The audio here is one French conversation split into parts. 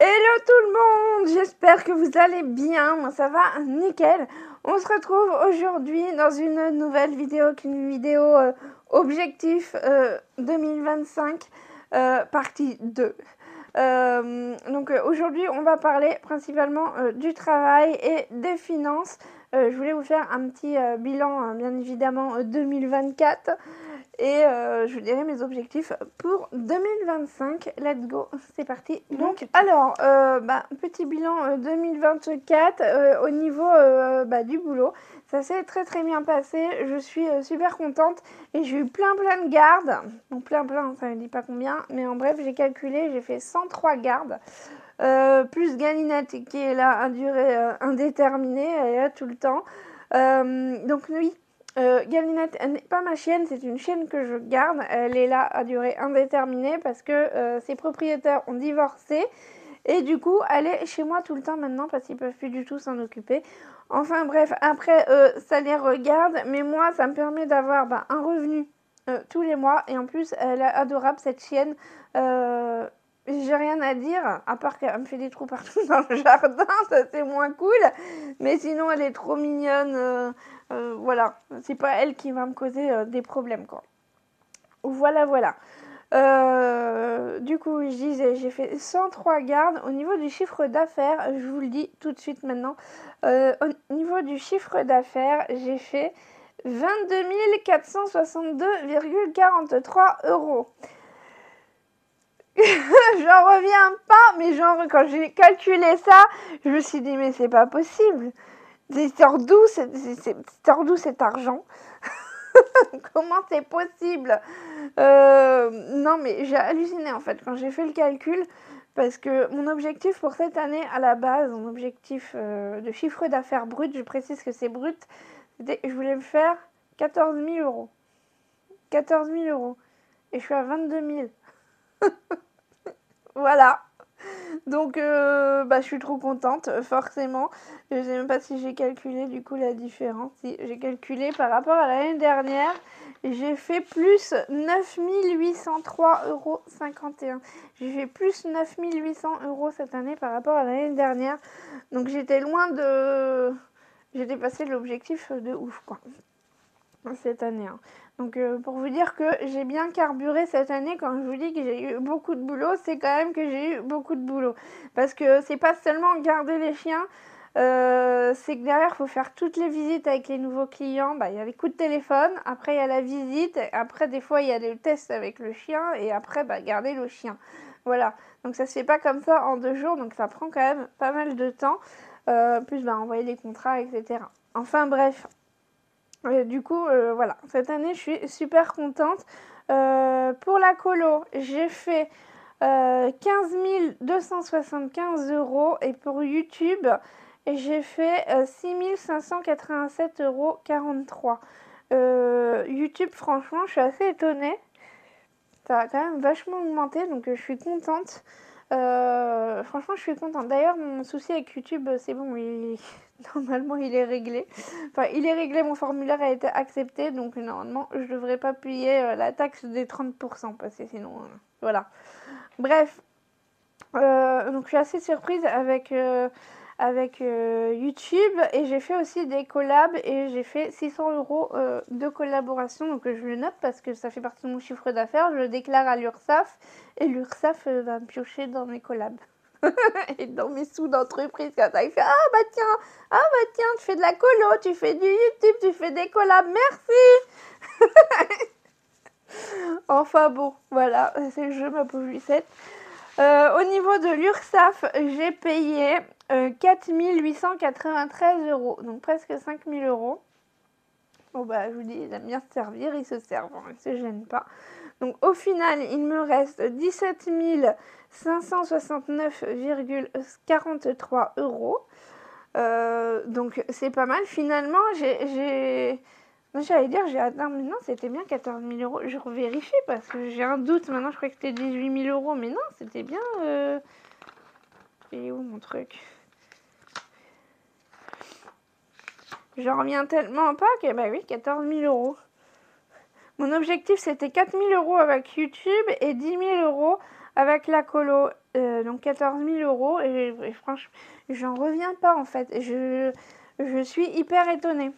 Hello tout le monde, j'espère que vous allez bien, moi ça va nickel. On se retrouve aujourd'hui dans une nouvelle vidéo, objectif 2025 partie 2. Aujourd'hui on va parler principalement du travail et des finances. Je voulais vous faire un petit bilan bien évidemment 2024. Et je vous dirai mes objectifs pour 2025. Let's go, c'est parti. Donc, alors, petit bilan 2024 au niveau du boulot. Ça s'est très très bien passé. Je suis super contente et j'ai eu plein de gardes. Donc plein, ça ne dit pas combien. Mais en bref, j'ai calculé, j'ai fait 103 gardes. Plus Galinette qui est là à durée indéterminée, elle est là tout le temps. Donc oui. Galinette, elle n'est pas ma chienne, c'est une chienne que je garde. Elle est là à durée indéterminée parce que ses propriétaires ont divorcé. Et du coup, elle est chez moi tout le temps maintenant parce qu'ils ne peuvent plus du tout s'en occuper. Enfin bref, après, ça les regarde. Mais moi, ça me permet d'avoir un revenu tous les mois. Et en plus, elle est adorable cette chienne. J'ai rien à dire, à part qu'elle me fait des trous partout dans le jardin, ça c'est moins cool. Mais sinon, elle est trop mignonne. Voilà, c'est pas elle qui va me causer des problèmes, quoi. Voilà. Du coup, je disais, j'ai fait 103 gardes. Au niveau du chiffre d'affaires, je vous le dis tout de suite maintenant. Au niveau du chiffre d'affaires, j'ai fait 22 462,43 €. J'en reviens pas, mais genre, quand j'ai calculé ça, je me suis dit, mais c'est pas possible. C'est sort d'où cet argent? Comment c'est possible? Non, mais j'ai halluciné en fait quand j'ai fait le calcul. Parce que mon objectif pour cette année, à la base, mon objectif de chiffre d'affaires brut, je précise que c'est brut, c'était je voulais me faire 14 000 €. 14 000 €. Et je suis à 22 000. Voilà. Donc, je suis trop contente, forcément. Je ne sais même pas si j'ai calculé du coup la différence. Si j'ai calculé par rapport à l'année dernière, j'ai fait plus 9 803,51 €. J'ai fait plus 9 800 € cette année par rapport à l'année dernière. Donc, j'étais loin de... J'ai dépassé l'objectif de ouf, quoi, cette année. Donc pour vous dire que j'ai bien carburé cette année, quand je vous dis que j'ai eu beaucoup de boulot, c'est quand même que j'ai eu beaucoup de boulot. Parce que c'est pas seulement garder les chiens, c'est que derrière il faut faire toutes les visites avec les nouveaux clients. Il y a les coups de téléphone, après il y a la visite, après des fois il y a des tests avec le chien et après garder le chien. Voilà, donc ça se fait pas comme ça en 2 jours, donc ça prend quand même pas mal de temps. Plus envoyer des contrats, etc. Enfin bref. Du coup, voilà, cette année, je suis super contente. Pour la colo, j'ai fait 15 275 € et pour YouTube, j'ai fait 6 587,43 €. YouTube, franchement, je suis assez étonnée. Ça a quand même vachement augmenté, donc je suis contente. Franchement, je suis contente. D'ailleurs, mon souci avec YouTube, c'est bon, normalement, il est réglé. Enfin, il est réglé, mon formulaire a été accepté, donc normalement, je devrais pas payer la taxe des 30%, parce que sinon, voilà. Bref, donc je suis assez surprise avec YouTube, et j'ai fait aussi des collabs, et j'ai fait 600 € de collaboration, donc je le note parce que ça fait partie de mon chiffre d'affaires, je le déclare à l'URSSAF, et l'URSSAF va me piocher dans mes collabs. Et dans mes sous d'entreprise, quand ça, il fait ah bah tiens, tu fais de la colo, tu fais du YouTube, tu fais des collabs, merci. Enfin bon, voilà, c'est le jeu, ma pauvre Lucette. Au niveau de l'URSSAF, j'ai payé 4 893 €, donc presque 5 000 €. Bon je vous dis, ils aiment bien se servir, ils se servent, ils se gênent pas. Donc au final, il me reste 17 569,43 €. Donc c'est pas mal. Finalement, j'allais dire j'ai atteint, mais non, c'était bien 14 000 €. Je revérifie parce que j'ai un doute. Maintenant, je crois que c'était 18 000 €, mais non, c'était bien. Il est où mon truc? J'en reviens tellement pas que, oui, 14 000 €. Mon objectif, c'était 4 000 € avec YouTube et 10 000 € avec la colo. donc 14 000 € et franchement, j'en reviens pas en fait. Je suis hyper étonnée.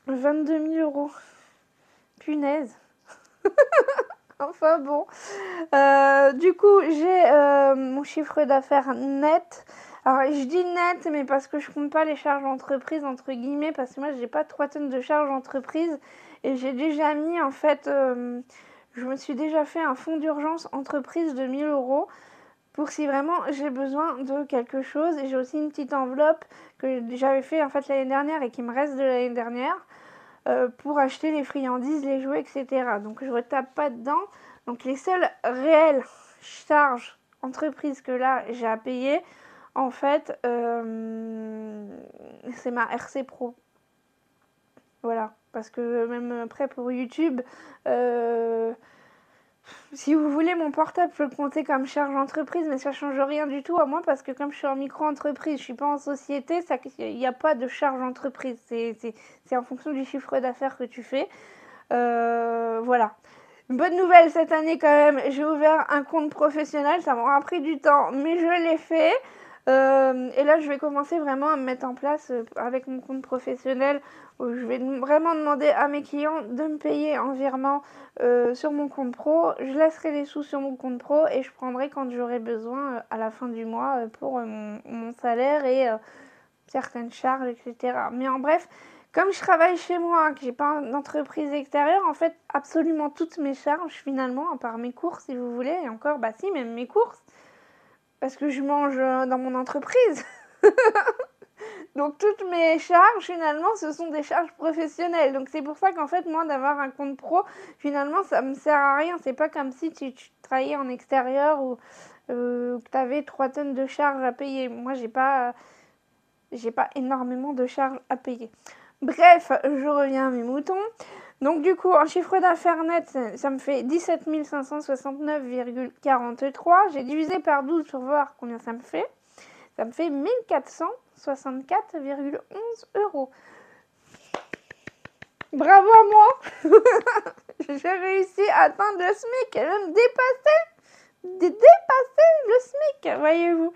22 000 €. Punaise. Enfin bon. Du coup, j'ai mon chiffre d'affaires net. Alors, je dis net, mais parce que je compte pas les charges entreprises, entre guillemets, parce que moi, j'ai pas 3 tonnes de charges entreprises. Et j'ai déjà mis, en fait, je me suis déjà fait un fonds d'urgence entreprise de 1 000 € pour si vraiment j'ai besoin de quelque chose. Et j'ai aussi une petite enveloppe que j'avais fait, en fait, l'année dernière et qui me reste de l'année dernière. Pour acheter les friandises, les jouets, etc. Donc je retape pas dedans. Donc les seules réelles charges entreprises que là j'ai à payer, en fait, c'est ma RC Pro. Voilà, parce que même après pour YouTube, si vous voulez mon portable, je peux le compter comme charge entreprise, mais ça change rien du tout à moi parce que comme je suis en micro-entreprise, je suis pas en société, il n'y a pas de charge entreprise. C'est en fonction du chiffre d'affaires que tu fais. Voilà. Bonne nouvelle cette année quand même, j'ai ouvert un compte professionnel, ça m'aura pris du temps, mais je l'ai fait. Et là, je vais commencer vraiment à me mettre en place avec mon compte professionnel où je vais vraiment demander à mes clients de me payer en virement sur mon compte pro. Je laisserai les sous sur mon compte pro et je prendrai quand j'aurai besoin à la fin du mois pour mon salaire et certaines charges, etc. Mais en bref, comme je travaille chez moi, que j'ai pas d'entreprise extérieure, en fait, absolument toutes mes charges finalement, à part mes courses si vous voulez, et encore, bah si, même mes courses, parce que je mange dans mon entreprise. Donc toutes mes charges finalement ce sont des charges professionnelles. Donc c'est pour ça qu'en fait moi d'avoir un compte pro finalement ça me sert à rien. C'est pas comme si tu travaillais en extérieur ou que tu avais 3 tonnes de charges à payer. Moi j'ai pas énormément de charges à payer. Bref, je reviens à mes moutons. Donc du coup, en chiffre d'affaires net, ça me fait 17 569,43. J'ai divisé par 12 pour voir combien ça me fait. Ça me fait 1464,11 €. Bravo à moi. J'ai réussi à atteindre le SMIC et même dépasser le SMIC, voyez-vous.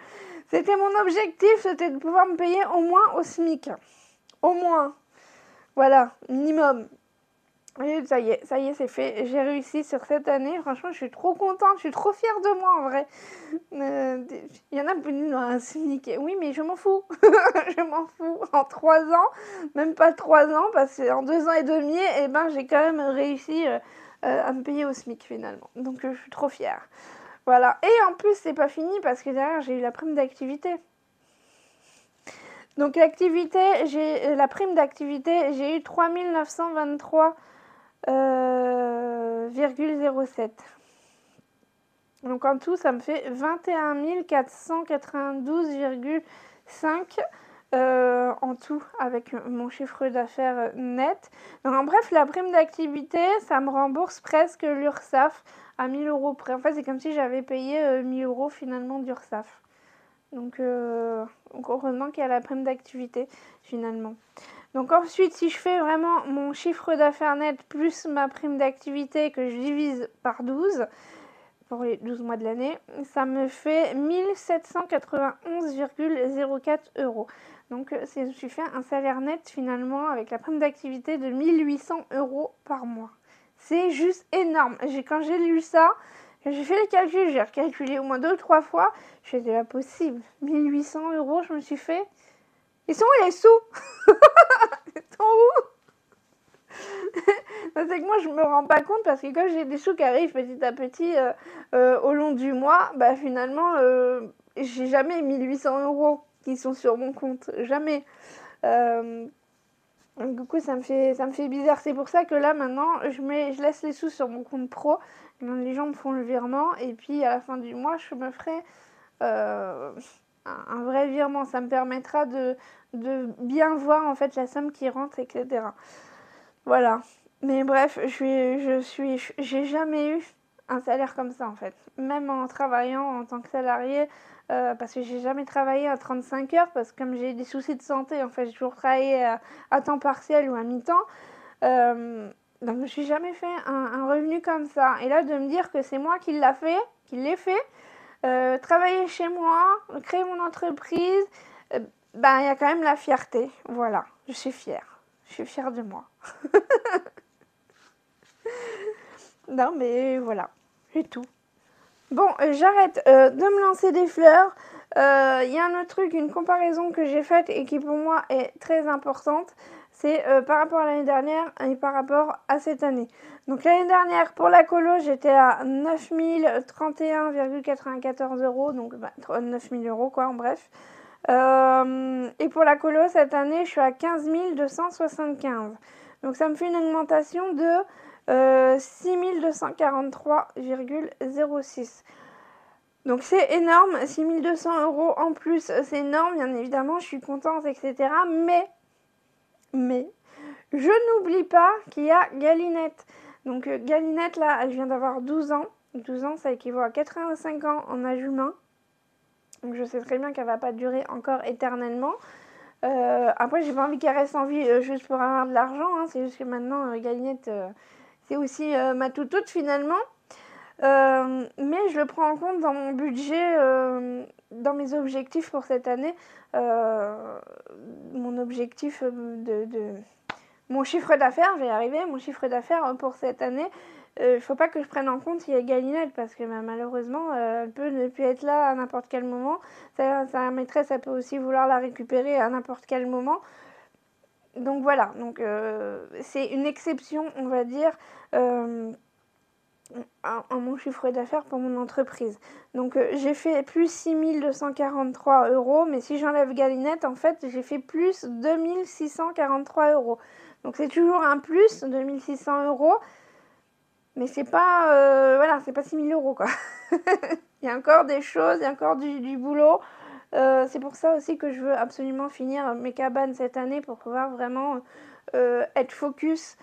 C'était mon objectif, c'était de pouvoir me payer au moins au SMIC. Au moins. Voilà, minimum. Et ça y est, c'est fait. J'ai réussi sur cette année. Franchement, je suis trop contente. Je suis trop fière de moi, en vrai. Il y en a qui me disent, ah, SMIC. Oui, mais je m'en fous. Je m'en fous. En 3 ans, même pas 3 ans, parce qu'en 2 ans et demi, eh ben, j'ai quand même réussi à me payer au SMIC, finalement. Donc, je suis trop fière. Voilà. Et en plus, c'est pas fini, parce que derrière, j'ai eu la prime d'activité. Donc, la prime d'activité, j'ai eu 3 923,07. Donc en tout, ça me fait 21 492,5 en tout avec mon chiffre d'affaires net. Donc en bref, la prime d'activité, ça me rembourse presque l'URSSAF à 1 000 € près. En fait, c'est comme si j'avais payé 1 000 € finalement d'URSSAF. Donc heureusement qu'il y a la prime d'activité finalement. Donc ensuite, si je fais vraiment mon chiffre d'affaires net plus ma prime d'activité que je divise par 12 pour les 12 mois de l'année, ça me fait 1791,04 €. Donc je suis fait un salaire net finalement avec la prime d'activité de 1 800 € par mois. C'est juste énorme. Quand j'ai lu ça, j'ai fait les calculs, j'ai recalculé au moins 2 ou 3 fois. Je me suis dit, c'est pas possible. 1 800 €, je me suis fait. Ils sont où les sous? Ils sont où? C'est que moi je me rends pas compte parce que quand j'ai des sous qui arrivent petit à petit au long du mois, bah finalement j'ai jamais 1 800 € qui sont sur mon compte, jamais. Donc, du coup ça me fait bizarre. C'est pour ça que là maintenant je laisse les sous sur mon compte pro. Les gens me font le virement et puis à la fin du mois je me ferai un vrai virement. Ça me permettra de bien voir en fait la somme qui rentre, etc. Voilà. Mais bref, j'ai jamais eu un salaire comme ça en fait. Même en travaillant en tant que salarié, parce que j'ai jamais travaillé à 35 heures, parce que comme j'ai des soucis de santé, en fait, j'ai toujours travaillé à temps partiel ou à mi-temps. Donc je me suis jamais fait un revenu comme ça. Et là, de me dire que c'est moi qui l'ai fait, travailler chez moi, créer mon entreprise, ben il y a quand même la fierté. Voilà, je suis fière. Je suis fière de moi. Non mais voilà, c'est tout. Bon, j'arrête de me lancer des fleurs. Il y a un autre truc, une comparaison que j'ai faite et qui pour moi est très importante. C'est par rapport à l'année dernière et par rapport à cette année. Donc l'année dernière, pour la colo, j'étais à 9 031,94 €. Donc 9 000 € quoi, en bref. Et pour la colo, cette année, je suis à 15 275. Donc ça me fait une augmentation de 6 243,06. Donc c'est énorme, 6 200 € en plus, c'est énorme, bien évidemment, je suis contente, etc. Mais, je n'oublie pas qu'il y a Galinette. Donc Galinette, là, elle vient d'avoir 12 ans. 12 ans, ça équivaut à 85 ans en âge humain. Donc je sais très bien qu'elle va pas durer encore éternellement. Après, j'ai pas envie qu'elle reste en vie juste pour avoir de l'argent. Hein. C'est juste que maintenant, Galinette, c'est aussi ma toutoute finalement. Mais je le prends en compte dans mon budget, dans mes objectifs pour cette année. Mon objectif mon chiffre d'affaires, je vais y arriver, mon chiffre d'affaires pour cette année. Il ne faut pas que je prenne en compte qu'il y a Galinette parce que malheureusement, elle peut ne plus être là à n'importe quel moment. Sa maîtresse, elle peut aussi vouloir la récupérer à n'importe quel moment. Donc voilà, donc c'est une exception, on va dire, en mon chiffre d'affaires pour mon entreprise. Donc j'ai fait plus 6 243 €, mais si j'enlève Galinette, en fait, j'ai fait plus 2 643 €. Donc c'est toujours un plus, 2 600 €, mais c'est pas, voilà, c'est pas 6 000 € quoi. Il y a encore des choses, il y a encore du boulot. C'est pour ça aussi que je veux absolument finir mes cabanes cette année pour pouvoir vraiment être focus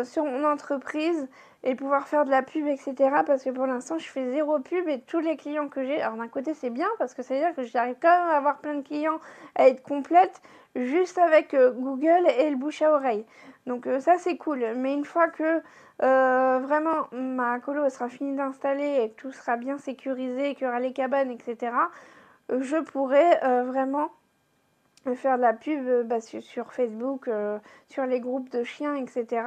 sur mon entreprise et pouvoir faire de la pub, etc. Parce que pour l'instant, je fais 0 pub et tous les clients que j'ai, alors d'un côté c'est bien parce que ça veut dire que j'arrive quand même à avoir plein de clients, à être complète juste avec Google et le bouche à oreille. Donc ça c'est cool. Mais une fois que vraiment ma colo sera finie d'installer et que tout sera bien sécurisé, qu'il y aura les cabanes, etc., je pourrais vraiment faire de la pub sur Facebook, sur les groupes de chiens, etc.,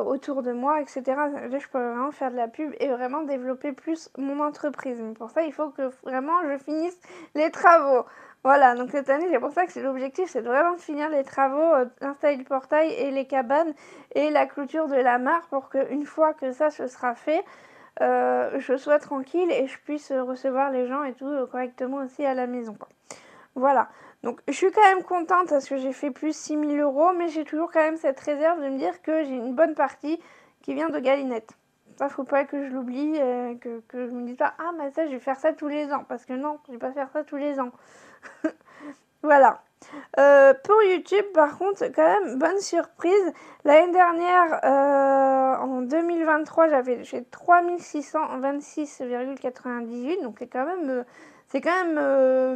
autour de moi, etc. Là, je peux vraiment faire de la pub et vraiment développer plus mon entreprise. Mais pour ça, il faut que vraiment je finisse les travaux. Voilà, donc cette année, c'est pour ça que c'est l'objectif, c'est de vraiment finir les travaux, installer le portail et les cabanes et la clôture de la mare pour qu'une fois que ça se sera fait, je sois tranquille et je puisse recevoir les gens et tout correctement aussi à la maison, quoi. Voilà, donc je suis quand même contente parce que j'ai fait plus 6 000 €, mais j'ai toujours quand même cette réserve de me dire que j'ai une bonne partie qui vient de Galinette. Ça, faut pas que je l'oublie, que je me dise pas, ah mais ça, je vais faire ça tous les ans, parce que non, je vais pas faire ça tous les ans. Voilà. Pour YouTube, par contre, quand même, bonne surprise. L'année dernière, en 2023, j'avais 3 626,98, donc c'est quand même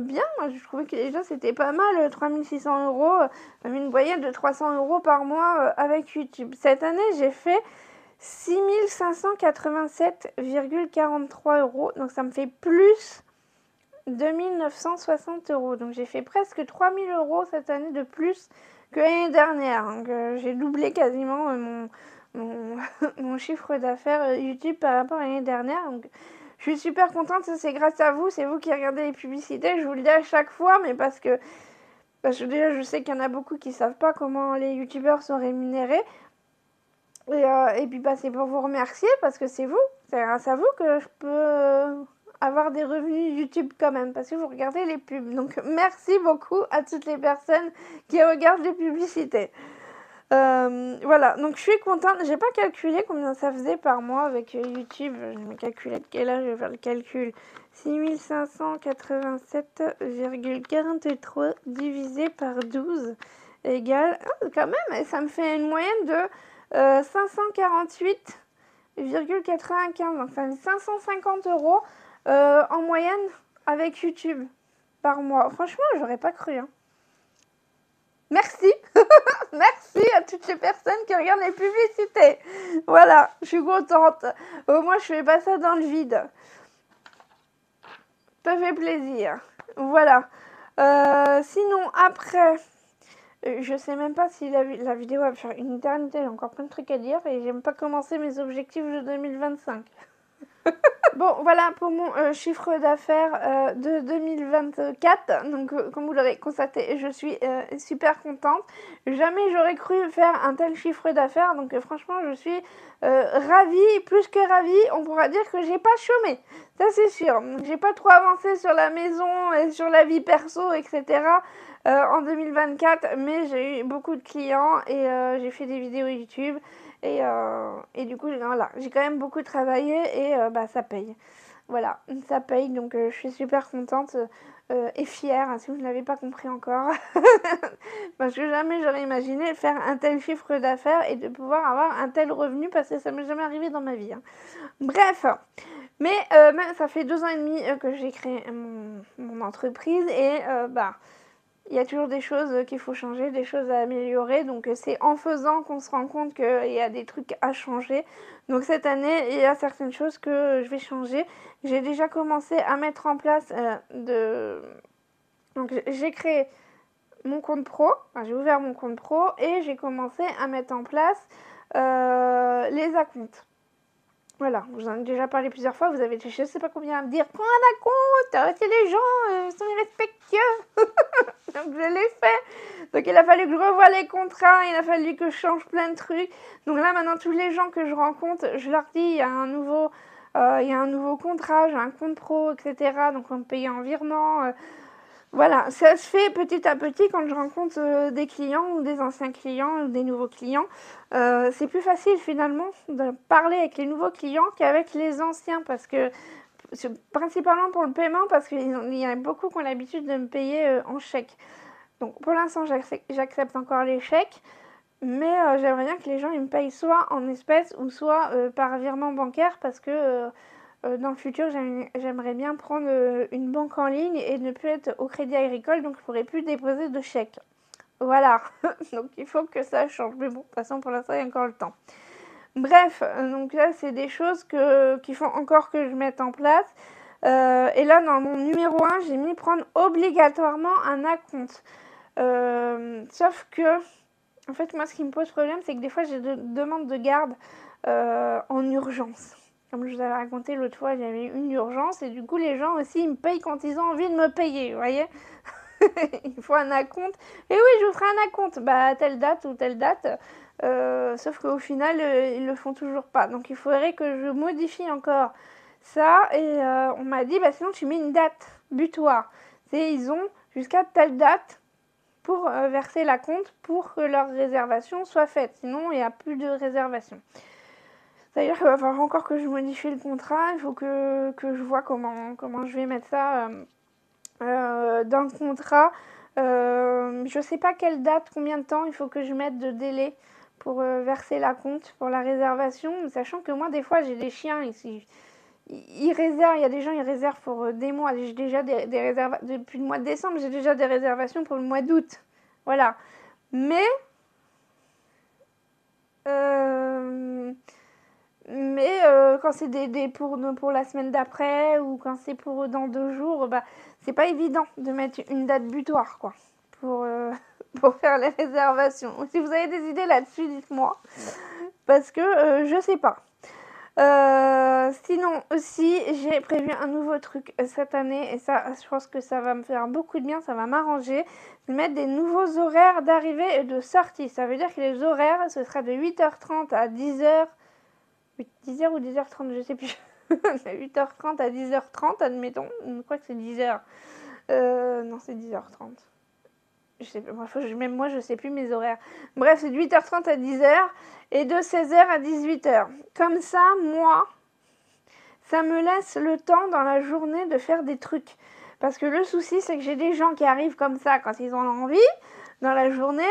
bien. Moi, je trouvais que déjà c'était pas mal, 3 600 €, une moyenne de 300 € par mois avec YouTube. Cette année, j'ai fait 6 587,43 €, donc ça me fait plus 2 960 €. Donc j'ai fait presque 3 000 € cette année de plus que l'année dernière. Donc j'ai doublé quasiment mon chiffre d'affaires YouTube par rapport à l'année dernière. Donc je suis super contente, c'est grâce à vous, c'est vous qui regardez les publicités. Je vous le dis à chaque fois, mais parce que déjà je sais qu'il y en a beaucoup qui ne savent pas comment les youtubeurs sont rémunérés. Et puis c'est pour vous remercier parce que c'est grâce à vous que je peux avoir des revenus YouTube quand même parce que vous regardez les pubs. Donc merci beaucoup à toutes les personnes qui regardent les publicités. Voilà, donc je suis contente. J'ai pas calculé combien ça faisait par mois avec YouTube. Je vais calculer de quel âge je vais faire le calcul. 6 587,43 divisé par 12 égale quand même, ça me fait une moyenne de 548,95. Donc ça fait 550 € en moyenne avec YouTube par mois. Franchement, j'aurais pas cru. Hein. Merci. Merci à toutes les personnes qui regardent les publicités. Voilà, je suis contente. Au moins, je fais pas ça dans le vide. Ça fait plaisir. Voilà. Sinon, après, je sais même pas si la vidéo va faire une éternité. J'ai encore plein de trucs à dire et j'aime pas commencer mes objectifs de 2025. Bon, voilà pour mon chiffre d'affaires de 2024. Donc, comme vous l'aurez constaté, je suis super contente. Jamais j'aurais cru faire un tel chiffre d'affaires. Donc, franchement, je suis ravie, plus que ravie. On pourra dire que j'ai pas chômé. Ça, c'est sûr. J'ai pas trop avancé sur la maison et sur la vie perso, etc. En 2024. Mais j'ai eu beaucoup de clients et j'ai fait des vidéos YouTube. Et du coup, voilà, j'ai quand même beaucoup travaillé et ça paye. Voilà, ça paye, donc je suis super contente et fière, hein, si vous ne l'avez pas compris encore. Parce que jamais j'aurais imaginé faire un tel chiffre d'affaires et de pouvoir avoir un tel revenu parce que ça m'est jamais arrivé dans ma vie. Hein. Bref, mais même, ça fait 2 ans et demi que j'ai créé mon entreprise et il y a toujours des choses qu'il faut changer, des choses à améliorer. Donc c'est en faisant qu'on se rend compte qu'il y a des trucs à changer. Donc cette année, il y a certaines choses que je vais changer. J'ai déjà commencé à mettre en place Donc j'ai créé mon compte pro, enfin, j'ai ouvert mon compte pro et j'ai commencé à mettre en place les acomptes. Voilà, je vous en ai déjà parlé plusieurs fois, vous avez été je sais pas combien à me dire « Prends un acompte, c'est les gens, sont irrespectueux !» Donc je l'ai fait. Donc il a fallu que je revoie les contrats, il a fallu que je change plein de trucs. Donc là maintenant tous les gens que je rencontre, je leur dis il y a un nouveau contrat, j'ai un compte pro, etc. Donc on me paye en virement. Voilà, ça se fait petit à petit quand je rencontre des clients ou des anciens clients ou des nouveaux clients. C'est plus facile finalement de parler avec les nouveaux clients qu'avec les anciens parce que principalement pour le paiement parce qu'il y a beaucoup qui ont l'habitude de me payer en chèque. Donc pour l'instant j'accepte encore les chèques, mais j'aimerais bien que les gens ils me payent soit en espèces ou soit par virement bancaire parce que dans le futur j'aimerais bien prendre une banque en ligne et ne plus être au Crédit Agricole, donc je pourrais plus déposer de chèques. Voilà, donc il faut que ça change, mais bon de toute façon pour l'instant il y a encore le temps. Bref, donc là c'est des choses qu'il faut encore que je mette en place. Et là dans mon numéro 1 j'ai mis prendre obligatoirement un acompte. Sauf que en fait moi ce qui me pose problème c'est que des fois j'ai des demandes de garde en urgence. Comme je vous avais raconté l'autre fois, j'avais une urgence et du coup les gens aussi ils me payent quand ils ont envie de me payer, vous voyez. Il faut un acompte. Et oui, je vous ferai un acompte, à telle date ou telle date. Sauf qu'au final, ils le font toujours pas. Donc il faudrait que je modifie encore ça. Et on m'a dit, sinon tu mets une date butoir. Ils ont jusqu'à telle date pour verser l'acompte pour que leur réservation soit faite. Sinon, il n'y a plus de réservation. C'est-à-dire qu'il va falloir encore que je modifie le contrat. Il faut que je vois comment je vais mettre ça dans le contrat. Je sais pas quelle date, combien de temps il faut que je mette de délai pour verser l'acompte pour la réservation. Sachant que moi, des fois, j'ai des chiens ici. Ils réservent, il y a des gens, ils réservent pour des mois. J'ai déjà des réservations. Depuis le mois de décembre, j'ai déjà des réservations pour le mois d'août. Voilà. Mais quand c'est pour la semaine d'après ou quand c'est pour dans 2 jours, c'est pas évident de mettre une date butoir, quoi, pour faire les réservations. Si vous avez des idées là-dessus, dites-moi, parce que je sais pas. Sinon aussi, j'ai prévu un nouveau truc cette année et ça, je pense que ça va me faire beaucoup de bien, ça va m'arranger. De mettre des nouveaux horaires d'arrivée et de sortie. Ça veut dire que les horaires, ce sera de 8h30 à 10h. 10h ou 10h30, je sais plus. 8h30 à 10h30, admettons. Je crois que c'est 10h. Non, c'est 10h30. Je sais pas, même moi, je sais plus mes horaires. Bref, c'est de 8h30 à 10h et de 16h à 18h. Comme ça, moi, ça me laisse le temps dans la journée de faire des trucs. Parce que le souci, c'est que j'ai des gens qui arrivent comme ça quand ils en ont envie, dans la journée,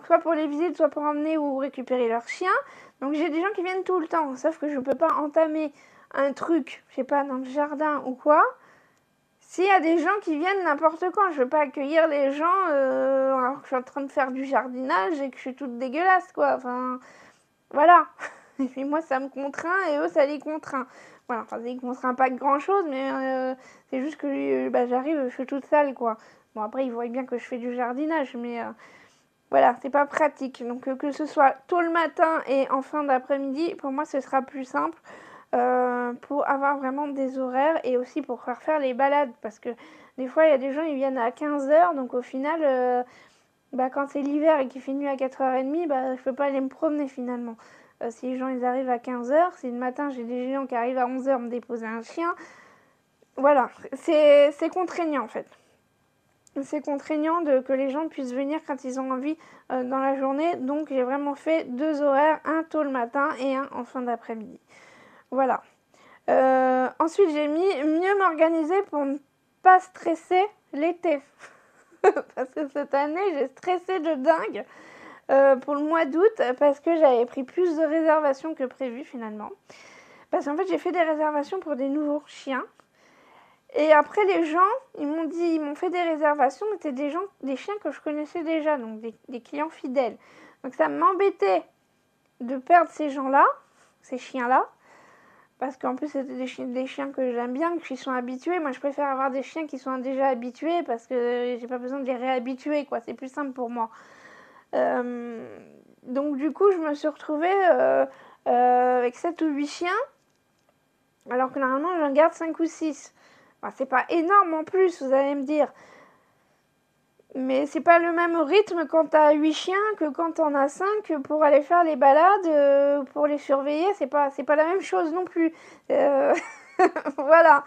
soit pour les visites, soit pour emmener ou récupérer leur chien. Donc j'ai des gens qui viennent tout le temps, sauf que je ne peux pas entamer un truc, je sais pas, dans le jardin ou quoi, s'il y a des gens qui viennent n'importe quand. Je ne veux pas accueillir les gens alors que je suis en train de faire du jardinage et que je suis toute dégueulasse, quoi. Enfin, voilà. Et puis moi, ça me contraint et eux, ça les contraint. Voilà, enfin, ça les contraint pas grand-chose, mais c'est juste que j'arrive, je suis toute sale, quoi. Bon, après, ils voient bien que je fais du jardinage, mais voilà, c'est pas pratique. Donc, que ce soit tôt le matin et en fin d'après-midi, pour moi, ce sera plus simple pour avoir vraiment des horaires et aussi pour faire les balades. Parce que des fois, il y a des gens, ils viennent à 15h, donc au final, quand c'est l'hiver et qu'il fait nuit à 4h30, je peux pas aller me promener finalement. Si les gens ils arrivent à 15h, si le matin j'ai des gens qui arrivent à 11h me déposer un chien, voilà, c'est contraignant en fait. C'est contraignant que les gens puissent venir quand ils ont envie dans la journée. Donc j'ai vraiment fait 2 horaires, un tôt le matin et un en fin d'après-midi. Voilà. Ensuite j'ai mis mieux m'organiser pour ne pas stresser l'été. Parce que cette année j'ai stressé de dingue. Pour le mois d'août parce que j'avais pris plus de réservations que prévu finalement. Parce qu'en fait j'ai fait des réservations pour des nouveaux chiens. Et après les gens, ils m'ont fait des réservations, mais c'était des chiens que je connaissais déjà, donc des clients fidèles. Donc ça m'embêtait de perdre ces gens-là, ces chiens-là, parce qu'en plus c'était des chiens que j'aime bien, qui sont habitués. Moi je préfère avoir des chiens qui sont déjà habitués parce que j'ai pas besoin de les réhabituer, quoi. C'est plus simple pour moi. Donc du coup je me suis retrouvée avec 7 ou 8 chiens, alors que normalement j'en garde 5 ou 6. Enfin, c'est pas énorme en plus, vous allez me dire. Mais c'est pas le même rythme quand t'as 8 chiens que quand t'en as 5 pour aller faire les balades, pour les surveiller, c'est pas la même chose non plus. Voilà.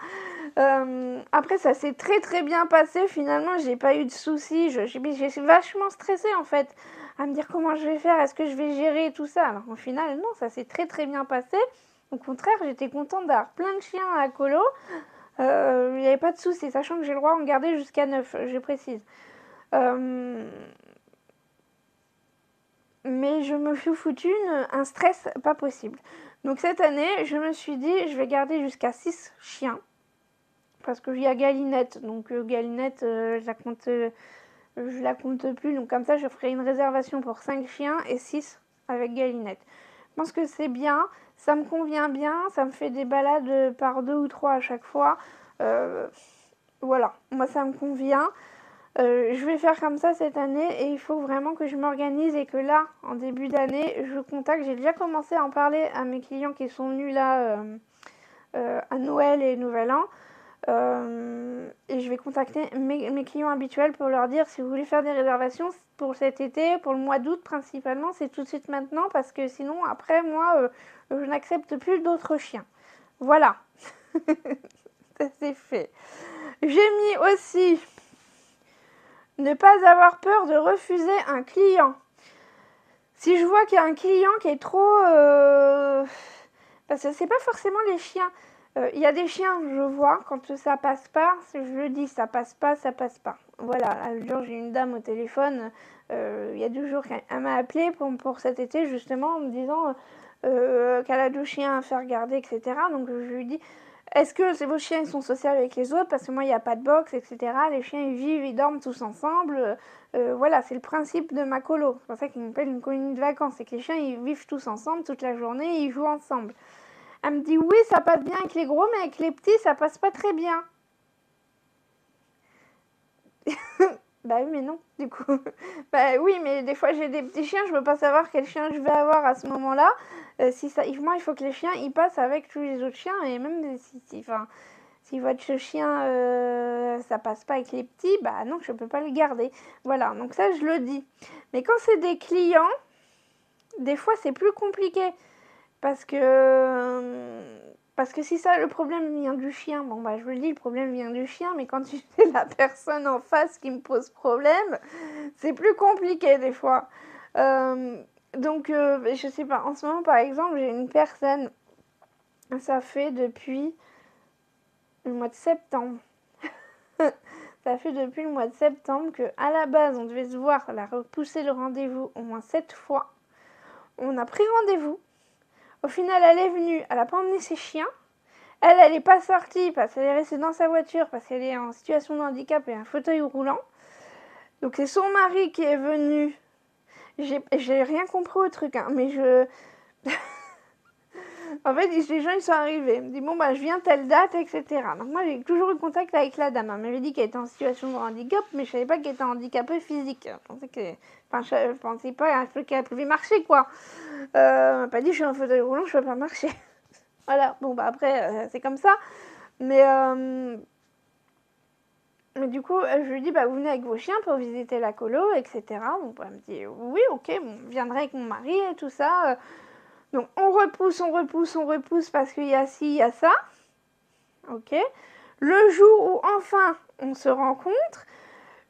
Après ça s'est très très bien passé, finalement j'ai pas eu de soucis, j'ai vachement stressé en fait, à me dire comment je vais faire, est-ce que je vais gérer tout ça. Alors au final non, ça s'est très très bien passé. Au contraire, j'étais contente d'avoir plein de chiens à la colo. Il n'y avait pas de soucis, sachant que j'ai le droit d'en garder jusqu'à 9, je précise. Mais je me suis foutu un stress pas possible. Donc cette année, je me suis dit, je vais garder jusqu'à 6 chiens. Parce que il y a Galinette. Donc Galinette, je la compte plus. Donc comme ça, je ferai une réservation pour 5 chiens et 6 avec Galinette. Je pense que c'est bien. Ça me convient bien. Ça me fait des balades par 2 ou 3 à chaque fois. Voilà, moi ça me convient. Je vais faire comme ça cette année et il faut vraiment que je m'organise et que là, en début d'année, je contacte. J'ai déjà commencé à en parler à mes clients qui sont venus là à Noël et Nouvel An. Et je vais contacter mes clients habituels pour leur dire si vous voulez faire des réservations pour cet été, pour le mois d'août principalement, c'est tout de suite maintenant parce que sinon après moi je n'accepte plus d'autres chiens. Voilà, ça c'est fait. J'ai mis aussi ne pas avoir peur de refuser un client. Si je vois qu'il y a un client qui est trop... Parce que c'est pas forcément les chiens. Il y a des chiens, je vois, quand ça passe pas, je le dis, ça passe pas, ça passe pas. Voilà, un jour j'ai une dame au téléphone, il y a 2 jours, elle m'a appelé pour cet été justement en me disant qu'elle a 2 chiens à faire garder, etc. Donc je lui dis, est-ce que vos chiens ils sont sociaux avec les autres? Parce que moi il n'y a pas de box, etc. Les chiens ils vivent, ils dorment tous ensemble. Voilà, c'est le principe de ma colo. C'est pour ça qu'ils m'appellent une colonie de vacances. C'est que les chiens ils vivent tous ensemble toute la journée et ils jouent ensemble. Elle me dit oui, ça passe bien avec les gros, mais avec les petits, ça passe pas très bien. Bah oui, mais non, du coup. Bah oui, mais des fois j'ai des petits chiens, je veux pas savoir quel chien je vais avoir à ce moment-là. Moi, il faut que les chiens ils passent avec tous les autres chiens, et même si votre chien ça passe pas avec les petits, bah non, je peux pas le garder. Voilà, donc ça je le dis. Mais quand c'est des clients, des fois c'est plus compliqué. Parce que si ça, le problème vient du chien, bon bah je vous le dis, le problème vient du chien, mais quand c'est la personne en face qui me pose problème, c'est plus compliqué des fois. Donc je sais pas, en ce moment par exemple, j'ai une personne, ça fait depuis le mois de septembre. Ça fait depuis le mois de septembre que à la base on devait se voir, elle a repoussé le rendez-vous au moins 7 fois. On a pris rendez-vous. Au final, elle est venue, elle n'a pas emmené ses chiens. Elle n'est pas sortie parce qu'elle est restée dans sa voiture parce qu'elle est en situation de handicap et un fauteuil roulant. Donc c'est son mari qui est venu. J'ai rien compris au truc, hein, mais En fait, les gens, ils sont arrivés. Ils me disent, bon, bah, je viens telle date, etc. Donc, moi, j'ai toujours eu contact avec la dame. Elle m'avait dit qu'elle était en situation de handicap, mais je savais pas qu'elle était handicapée physique. Je pensais pas qu'elle pouvait marcher, quoi. Elle m'a pas dit, je suis en fauteuil roulant, je peux pas marcher. Voilà. Bon, bah, après, c'est comme ça. Mais du coup, je lui dis, bah, vous venez avec vos chiens pour visiter la colo, etc. Bon, bah, elle me dit, oui, ok, bon, je viendrai avec mon mari et tout ça. Donc, on repousse parce qu'il y a ci, il y a ça. Ok. Le jour où, enfin, on se rencontre,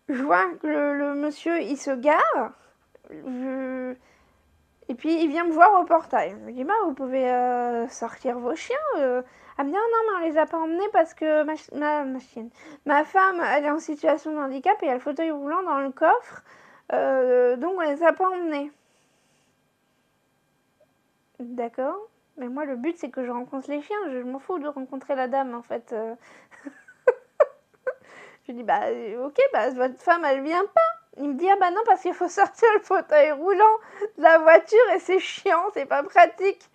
je vois que le monsieur, il se gare. Et puis, il vient me voir au portail. Je me dis, bah, vous pouvez sortir vos chiens. Elle me dit, ah non, mais on les a pas emmenés parce que ma femme, elle est en situation de handicap et il y a le fauteuil roulant dans le coffre. Donc, on les a pas emmenés. D'accord. Mais moi, le but, c'est que je rencontre les chiens. Je m'en fous de rencontrer la dame, en fait. Je dis, bah, ok, bah, votre femme, elle vient pas. Il me dit, ah bah non, parce qu'il faut sortir le fauteuil roulant de la voiture et c'est chiant, c'est pas pratique.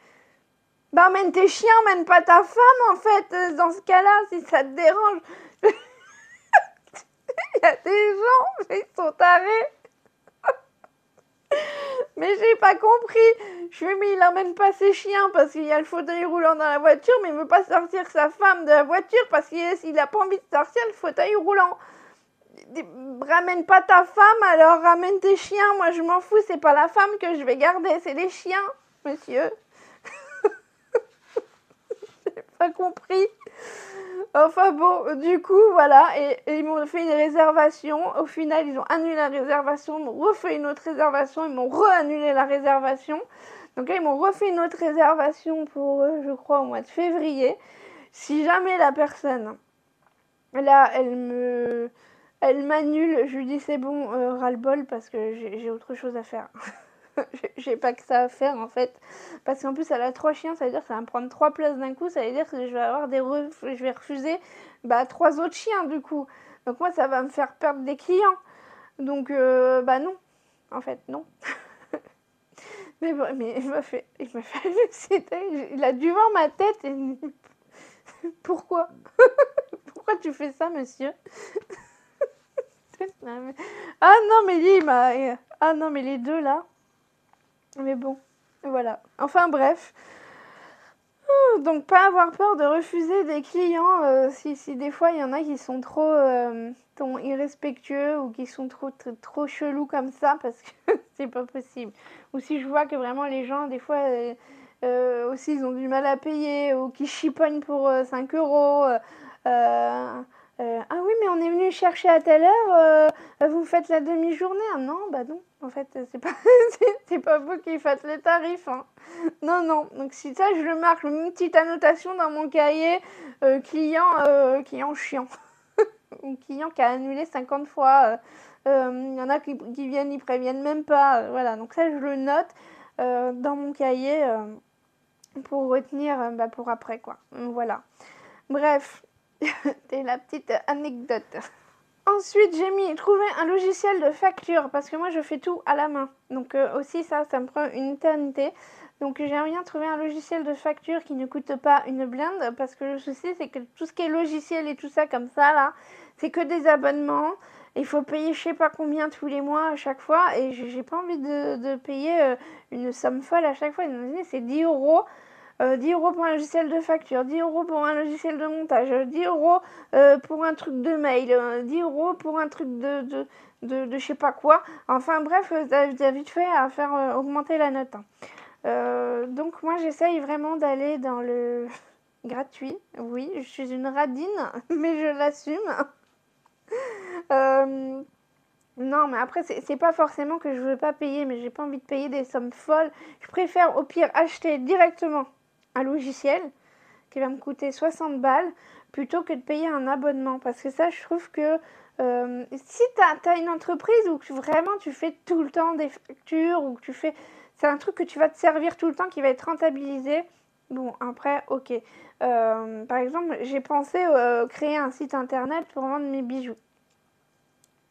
Bah, emmène tes chiens, emmène pas ta femme, en fait, dans ce cas-là, si ça te dérange. Il y a des gens, ils sont tarés. Mais j'ai pas compris. Je lui ai mis, il emmène pas ses chiens parce qu'il y a le fauteuil roulant dans la voiture, mais il veut pas sortir sa femme de la voiture parce qu'il a pas envie de sortir le fauteuil roulant. Ramène pas ta femme, alors ramène tes chiens. Moi, je m'en fous, c'est pas la femme que je vais garder, c'est les chiens, monsieur. J'ai pas compris. Enfin bon, du coup, voilà, et ils m'ont fait une réservation. Au final, ils ont annulé la réservation, ils m'ont refait une autre réservation, ils m'ont re-annulé la réservation. Donc là, ils m'ont refait une autre réservation pour, je crois, au mois de février. Si jamais la personne, là, elle m'annule, je lui dis c'est bon, ras-le-bol, parce que j'ai autre chose à faire. J'ai pas que ça à faire en fait. Parce qu'en plus elle a 3 chiens, ça veut dire que ça va me prendre 3 places d'un coup, ça veut dire que je vais avoir je vais refuser 3 autres chiens du coup. Donc moi ça va me faire perdre des clients. Donc bah non. En fait non. Mais bon, mais il m'a fait il a dû voir ma tête et pourquoi pourquoi tu fais ça monsieur? Ah non mais lui il m'a ah non mais les deux là. Mais bon, voilà. Enfin bref. Donc pas avoir peur de refuser des clients si des fois il y en a qui sont trop irrespectueux ou qui sont trop chelous comme ça parce que c'est pas possible. Ou si je vois que vraiment les gens des fois aussi ils ont du mal à payer ou qui chipognent pour 5 euros. Ah oui mais on est venu chercher à telle heure, vous faites la demi-journée. Ah non bah non en fait c'est pas c'est pas vous qui faites les tarifs hein. Non, non. Donc si ça, je le marque, une petite annotation dans mon cahier, client chiant. Ou client qui a annulé 50 fois. Il y en a qui viennent, ils préviennent même pas. Voilà, donc ça, je le note dans mon cahier pour retenir pour après, quoi. Voilà. Bref, c'était la petite anecdote. Ensuite, j'ai trouvé un logiciel de facture parce que moi, je fais tout à la main. Donc aussi, ça me prend une éternité. Donc j'aimerais bien trouver un logiciel de facture qui ne coûte pas une blinde parce que le souci, c'est que tout ce qui est logiciel et tout ça comme ça, là, c'est que des abonnements. Il faut payer je sais pas combien tous les mois à chaque fois et j'ai pas envie de payer une somme folle à chaque fois. C'est 10 euros. 10 euros pour un logiciel de facture, 10 euros pour un logiciel de montage, 10 euros pour un truc de mail, 10 euros pour un truc de je sais pas quoi. Enfin bref, ça a vite fait à faire augmenter la note. Donc moi j'essaye vraiment d'aller dans le gratuit. Oui, je suis une radine, mais je l'assume. Non, mais après, c'est pas forcément que je veux pas payer, mais j'ai pas envie de payer des sommes folles. Je préfère au pire acheter directement un logiciel qui va me coûter 60 balles plutôt que de payer un abonnement. Parce que ça, je trouve que si t'as une entreprise où vraiment tu fais tout le temps des factures, ou que tu fais. C'est un truc que tu vas te servir tout le temps qui va être rentabilisé. Bon, après, ok. Par exemple, j'ai pensé créer un site internet pour vendre mes bijoux.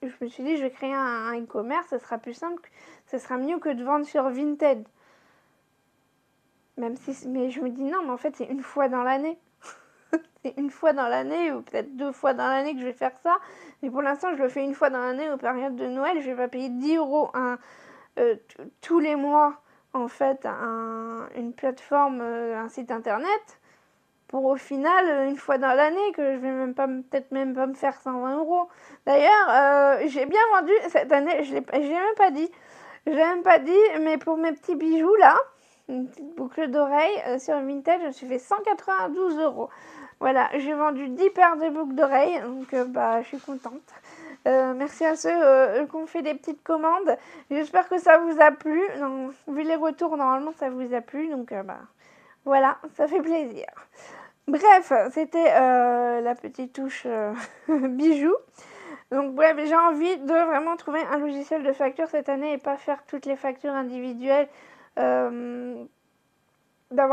Je me suis dit, je vais créer un e-commerce, ça sera plus simple, ça sera mieux que de vendre sur Vinted. Même si, mais je me dis non, mais en fait, c'est une fois dans l'année. C'est une fois dans l'année ou peut-être 2 fois dans l'année que je vais faire ça. Mais pour l'instant, je le fais une fois dans l'année aux périodes de Noël. Je vais pas payer 10 euros tous les mois, en fait, une plateforme, un site internet. Pour au final, une fois dans l'année, que je vais même pas, peut-être même pas me faire 120 euros. D'ailleurs, j'ai bien vendu cette année, je l'ai même pas dit. Je l'ai même pas dit, mais pour mes petits bijoux là, une petite boucle d'oreille sur Vinted, je me suis fait 192 euros. Voilà, j'ai vendu 10 paires de boucles d'oreilles, donc bah, je suis contente. Merci à ceux qui ont fait des petites commandes. J'espère que ça vous a plu. Non, vu les retours, normalement, ça vous a plu. Donc, bah, voilà, ça fait plaisir. Bref, c'était la petite touche bijoux. Donc bref, j'ai envie de vraiment trouver un logiciel de facture cette année et pas faire toutes les factures individuelles. D'avoir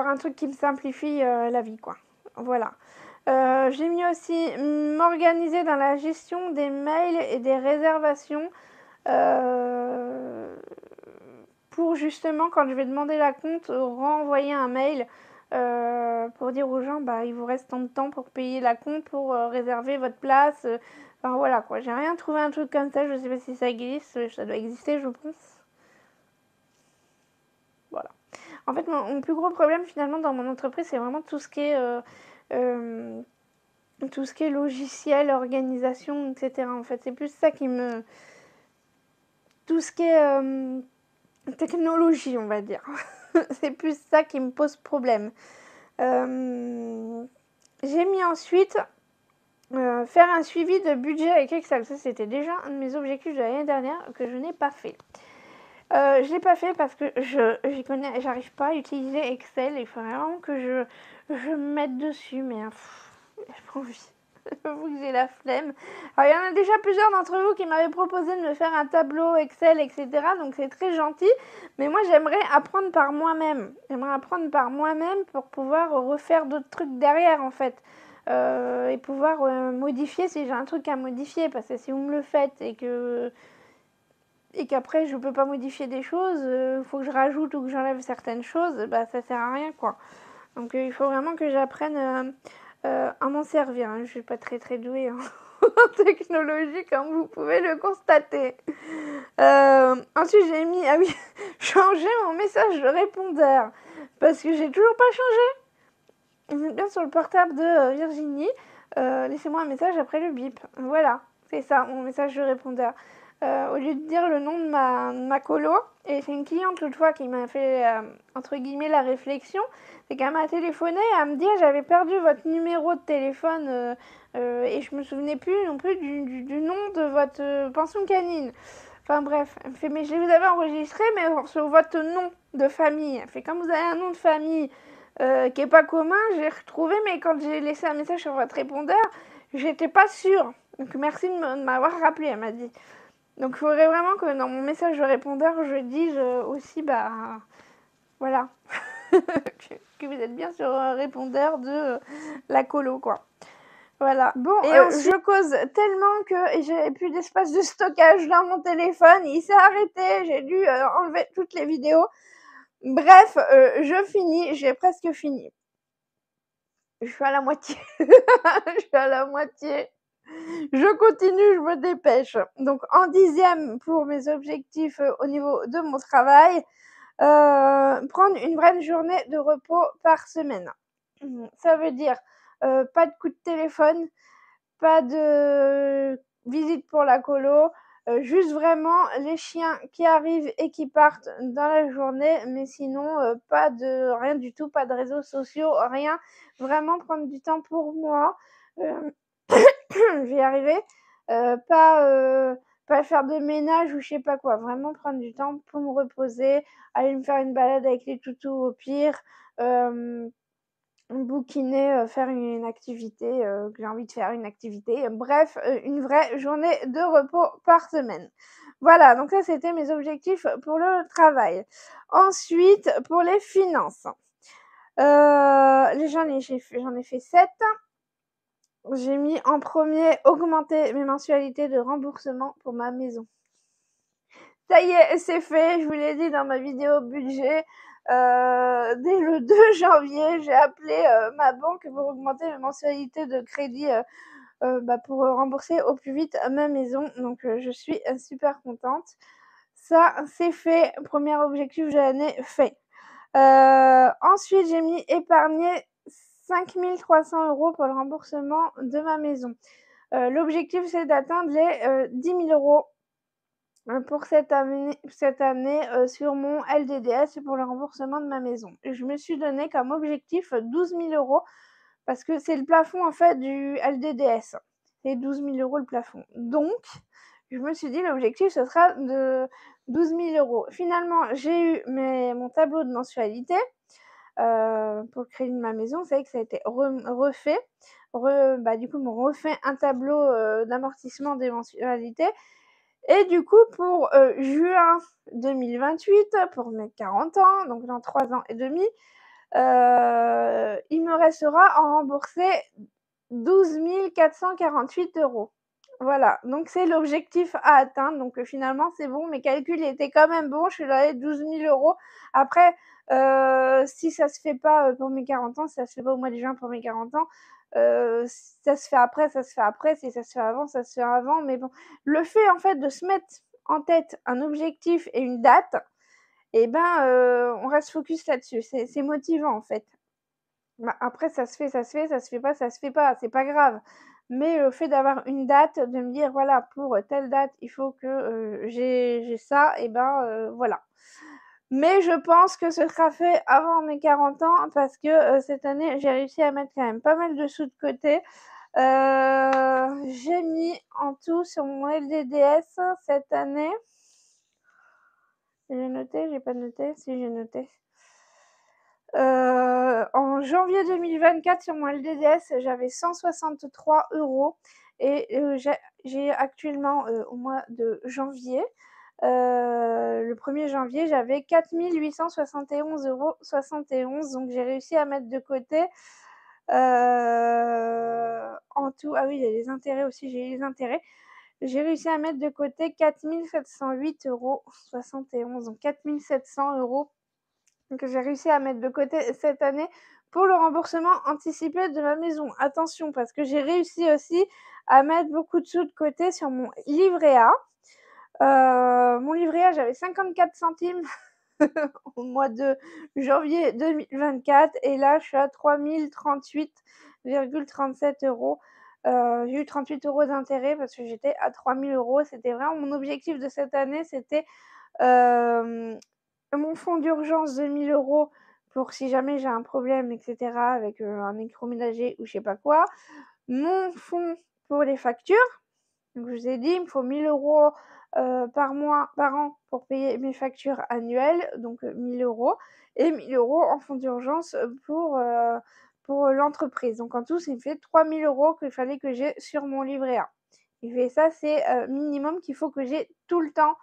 un truc qui me simplifie la vie, quoi. Voilà. J'ai mis aussi m'organiser dans la gestion des mails et des réservations pour justement, quand je vais demander la compte, renvoyer un mail pour dire aux gens, bah, il vous reste tant de temps pour payer la compte, pour réserver votre place. Enfin voilà quoi, j'ai rien trouvé un truc comme ça, je sais pas si ça existe, ça doit exister je pense. Voilà. En fait, mon plus gros problème finalement dans mon entreprise, c'est vraiment tout ce qui est logiciel, organisation, etc. En fait, c'est plus ça qui me... Tout ce qui est technologie, on va dire. C'est plus ça qui me pose problème. J'ai mis ensuite faire un suivi de budget avec Excel. Ça, c'était déjà un de mes objectifs de l'année dernière que je n'ai pas fait. Je l'ai pas fait parce que j'arrive pas à utiliser Excel. Il faut vraiment que je me mette dessus, mais j'ai pas envie. J'avoue que j'ai la flemme. Alors, il y en a déjà plusieurs d'entre vous qui m'avaient proposé de me faire un tableau Excel, etc. Donc c'est très gentil. Mais moi, j'aimerais apprendre par moi-même. J'aimerais apprendre par moi-même pour pouvoir refaire d'autres trucs derrière, en fait. Et pouvoir modifier si j'ai un truc à modifier. Parce que si vous me le faites et qu'après je peux pas modifier des choses, faut que je rajoute ou que j'enlève certaines choses, bah ça sert à rien quoi. Donc il faut vraiment que j'apprenne à m'en servir. Je suis pas très douée en technologie comme vous pouvez le constater. Ensuite j'ai mis changer mon message de répondeur parce que j'ai toujours pas changé. Vous êtes bien sur le portable de Virginie. Laissez-moi un message après le bip. Voilà, c'est ça mon message de répondeur. Au lieu de dire le nom de ma colo, et c'est une cliente l'autre fois qui m'a fait entre guillemets la réflexion, c'est qu'elle m'a téléphoné à me dire j'avais perdu votre numéro de téléphone et je me souvenais plus non plus du nom de votre pension canine. Enfin bref, elle me fait mais je vous avais enregistré mais sur votre nom de famille. Elle fait comme vous avez un nom de famille qui est pas commun, j'ai retrouvé mais quand j'ai laissé un message sur votre répondeur, j'étais pas sûre. Donc merci de m'avoir rappelé, elle m'a dit. Donc il faudrait vraiment que dans mon message de répondeur, je dise aussi, bah voilà, que vous êtes bien sur un répondeur de la colo, quoi. Voilà. Bon, et ensuite, je cause tellement que j'ai plus d'espace de stockage dans mon téléphone. Il s'est arrêté, j'ai dû enlever toutes les vidéos. Bref, je finis, j'ai presque fini. Je suis à la moitié. Je suis à la moitié. Je continue, je me dépêche. Donc en 10e pour mes objectifs au niveau de mon travail, prendre une vraie journée de repos par semaine. Ça veut dire pas de coup de téléphone, pas de visite pour la colo, juste vraiment les chiens qui arrivent et qui partent dans la journée, mais sinon pas de rien du tout, pas de réseaux sociaux, rien. Vraiment prendre du temps pour moi. Je vais y arriver. Pas faire de ménage ou je sais pas quoi. Vraiment prendre du temps pour me reposer, aller me faire une balade avec les toutous au pire, bouquiner, faire une activité que j'ai envie de faire, une activité. Bref, une vraie journée de repos par semaine. Voilà, donc ça c'était mes objectifs pour le travail. Ensuite, pour les finances. J'en ai fait 7. J'ai mis en premier augmenter mes mensualités de remboursement pour ma maison. Ça y est, c'est fait, je vous l'ai dit dans ma vidéo budget. Dès le 2 janvier, j'ai appelé ma banque pour augmenter mes mensualités de crédit pour rembourser au plus vite ma maison. Donc je suis super contente. Ça, c'est fait. Premier objectif de l'année fait. Ensuite, j'ai mis épargner 5 300 € pour le remboursement de ma maison. L'objectif, c'est d'atteindre les 10 000 € pour cette année sur mon LDDS pour le remboursement de ma maison. Je me suis donné comme objectif 12 000 € parce que c'est le plafond en fait du LDDS. C'est 12 000 € le plafond. Donc, je me suis dit l'objectif ce sera de 12 000 €. Finalement, j'ai eu mon tableau de mensualité pour le crédit de ma maison. Vous savez que ça a été refait. Du coup, ils m'ont refait un tableau d'amortissement des mensualités. Et du coup, pour juin 2028, pour mes 40 ans, donc dans 3 ans et demi, il me restera à rembourser 12 448 €. Voilà, donc c'est l'objectif à atteindre. Donc finalement, c'est bon, mes calculs étaient quand même bons. Je suis dans les 12 000 €. Après, si ça se fait pas pour mes 40 ans, si ça se fait pas au mois de juin pour mes 40 ans, si ça se fait après, ça se fait après. Si ça se fait avant, ça se fait avant. Mais bon, le fait en fait de se mettre en tête un objectif et une date, on reste focus là-dessus. C'est motivant en fait. Après ça se fait, ça se fait, ça se fait pas, ça se fait pas, c'est pas grave. Mais le fait d'avoir une date, de me dire voilà pour telle date il faut que j'ai ça, voilà. Mais je pense que ce sera fait avant mes 40 ans parce que cette année j'ai réussi à mettre quand même pas mal de sous de côté. J'ai mis en tout sur mon LDDS cette année. J'ai noté, j'ai pas noté, si j'ai noté. En janvier 2024 sur mon LDDS, j'avais 163 € et j'ai actuellement au mois de janvier, le 1er janvier, j'avais 4 871,71 €. Donc j'ai réussi à mettre de côté en tout, ah oui, il y a les intérêts aussi, j'ai les intérêts. J'ai réussi à mettre de côté 4 708,71 €, donc 4 700 € que j'ai réussi à mettre de côté cette année pour le remboursement anticipé de ma maison. Attention, parce que j'ai réussi aussi à mettre beaucoup de sous de côté sur mon livret A. Mon livret A, j'avais 54 centimes au mois de janvier 2024 et là, je suis à 3 038,37 €. J'ai eu 38 € d'intérêt parce que j'étais à 3 000 €. C'était vraiment mon objectif de cette année, c'était mon fonds d'urgence de 1 000 € pour si jamais j'ai un problème et cetera avec, un électroménager ou je sais pas quoi. Mon fonds pour les factures, donc je vous ai dit, il me faut 1 000 € par an pour payer mes factures annuelles, donc 1 000 € et 1 000 € en fonds d'urgence, pour l'entreprise. Donc en tout, ça me fait 3 000 € qu'il fallait que j'ai sur mon livret A. Et ça, c'est minimum qu'il faut que j'ai tout le temps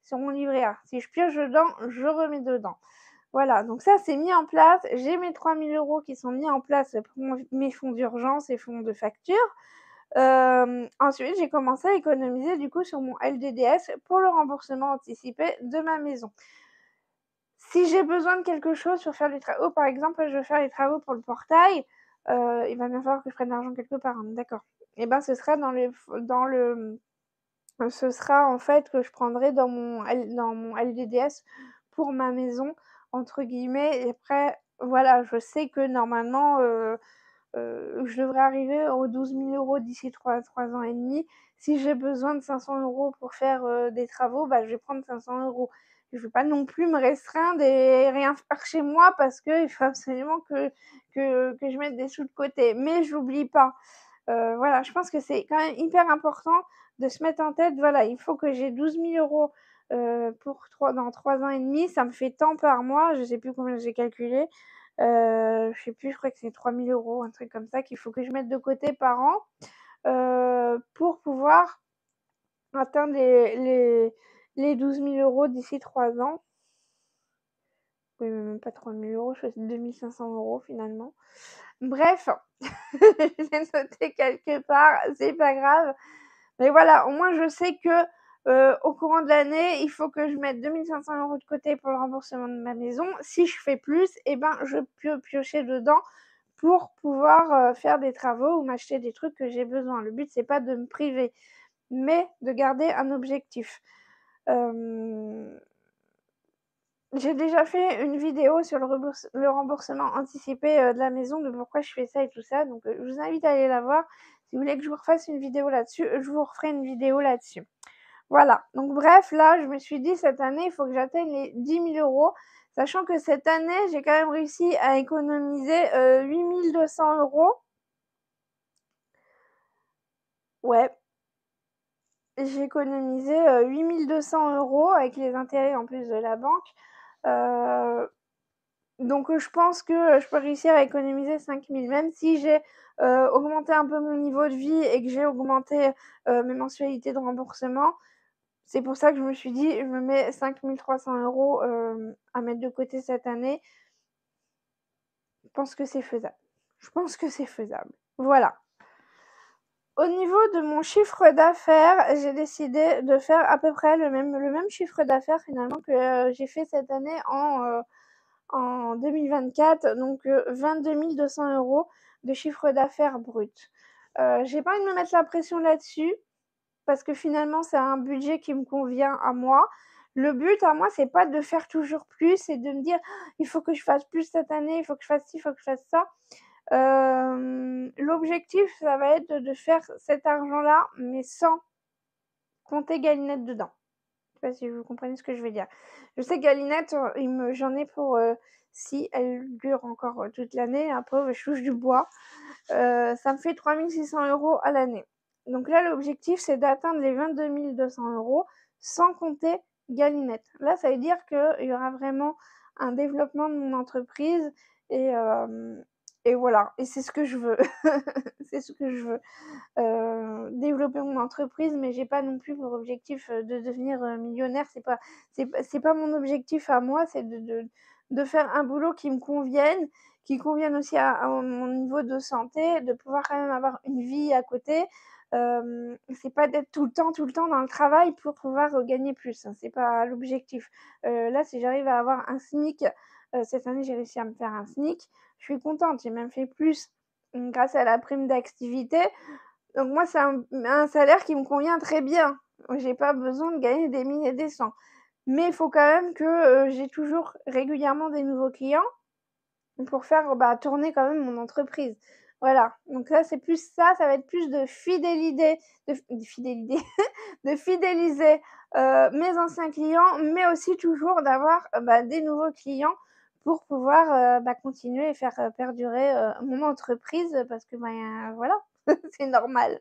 sur mon livret A. Si je pioche dedans, je remets dedans. Voilà, donc ça, c'est mis en place. J'ai mes 3 000 € qui sont mis en place pour mes fonds d'urgence et fonds de facture. Ensuite, j'ai commencé à économiser du coup sur mon LDDS pour le remboursement anticipé de ma maison. Si j'ai besoin de quelque chose pour faire les travaux, par exemple, je veux faire les travaux pour le portail, il va bien falloir que je prenne l'argent quelque part, on est d'accord? Ce sera ce sera en fait que je prendrai dans mon LDDS pour ma maison entre guillemets et après voilà, je sais que normalement, je devrais arriver aux 12 000 € d'ici 3 ans et demi. Si j'ai besoin de 500 € pour faire, des travaux, je vais prendre 500 €. Je vais pas non plus me restreindre et rien faire chez moi parce qu'il faut absolument que je mette des sous de côté. Mais j'oublie pas. Voilà, je pense que c'est quand même hyper important de se mettre en tête, voilà, il faut que j'ai 12 000 € dans 3 ans et demi. Ça me fait tant par mois, je sais plus combien j'ai calculé. Je sais plus, je crois que c'est 3 000 €, un truc comme ça qu'il faut que je mette de côté par an, pour pouvoir atteindre les 12 000 € d'ici 3 ans. Oui, mais même pas 3 000 €, je fais 2 500 € finalement. Bref, je l'ai noté quelque part, c'est pas grave. Mais voilà, au moins je sais que au courant de l'année, il faut que je mette 2 500 € de côté pour le remboursement de ma maison. Si je fais plus, et ben, je peux piocher dedans pour pouvoir, faire des travaux ou m'acheter des trucs que j'ai besoin. Le but, c'est pas de me priver, mais de garder un objectif. Hem J'ai déjà fait une vidéo sur le remboursement anticipé, de la maison, de pourquoi je fais ça et tout ça, donc je vous invite à aller la voir. Si vous voulez que je vous refasse une vidéo là-dessus, je vous referai une vidéo là-dessus. Voilà, donc bref, là, je me suis dit cette année, il faut que j'atteigne les 10 000 €, sachant que cette année, j'ai quand même réussi à économiser, 8 200 €. Ouais, j'ai économisé, 8 200 € avec les intérêts en plus de la banque. Heu Donc je pense que, je peux réussir à économiser 5 000, même si j'ai, augmenté un peu mon niveau de vie et que j'ai augmenté, mes mensualités de remboursement. C'est pour ça que je me suis dit: «Je me mets 5 300 €, à mettre de côté cette année». Je pense que c'est faisable. Je pense que c'est faisable. Voilà. Au niveau de mon chiffre d'affaires, j'ai décidé de faire à peu près le même chiffre d'affaires finalement que, j'ai fait cette année en 2024, donc 22 200 € de chiffre d'affaires brut. J'ai pas envie de me mettre la pression là-dessus parce que finalement, c'est un budget qui me convient à moi. Le but à moi, c'est pas de faire toujours plus et de me dire: «Ah, il faut que je fasse plus cette année, il faut que je fasse ci, il faut que je fasse ça». L'objectif, ça va être de faire cet argent-là, mais sans compter Galinette dedans. Je sais pas si vous comprenez ce que je veux dire. Je sais que Galinette, j'en ai pour, si elle dure encore, toute l'année, après je touche du bois, ça me fait 3 600 € à l'année. Donc là, l'objectif, c'est d'atteindre les 22 200 € sans compter Galinette. Là, ça veut dire qu'il y aura vraiment un développement de mon entreprise et voilà, et c'est ce que je veux. C'est ce que je veux. Développer mon entreprise, mais j'ai pas non plus pour objectif, de devenir, millionnaire. C'est pas mon objectif à moi, c'est de faire un boulot qui me convienne, qui convienne aussi à mon niveau de santé, de pouvoir quand même avoir une vie à côté. C'est pas d'être tout le temps dans le travail pour pouvoir, gagner plus, hein, c'est pas l'objectif. Là, si j'arrive à avoir un SMIC, cette année, j'ai réussi à me faire un SMIC, je suis contente, j'ai même fait plus, grâce à la prime d'activité. Donc moi, c'est un salaire qui me convient très bien. J'ai pas besoin de gagner des mille et des cents. Mais il faut quand même que, j'ai toujours régulièrement des nouveaux clients pour faire, bah, tourner quand même mon entreprise. Voilà, donc ça, c'est plus ça, ça va être plus de fidélité, de fidélité, de fidéliser, mes anciens clients, mais aussi toujours d'avoir, bah, des nouveaux clients pour pouvoir, bah, continuer et faire, perdurer, mon entreprise, parce que, ben, voilà, c'est normal.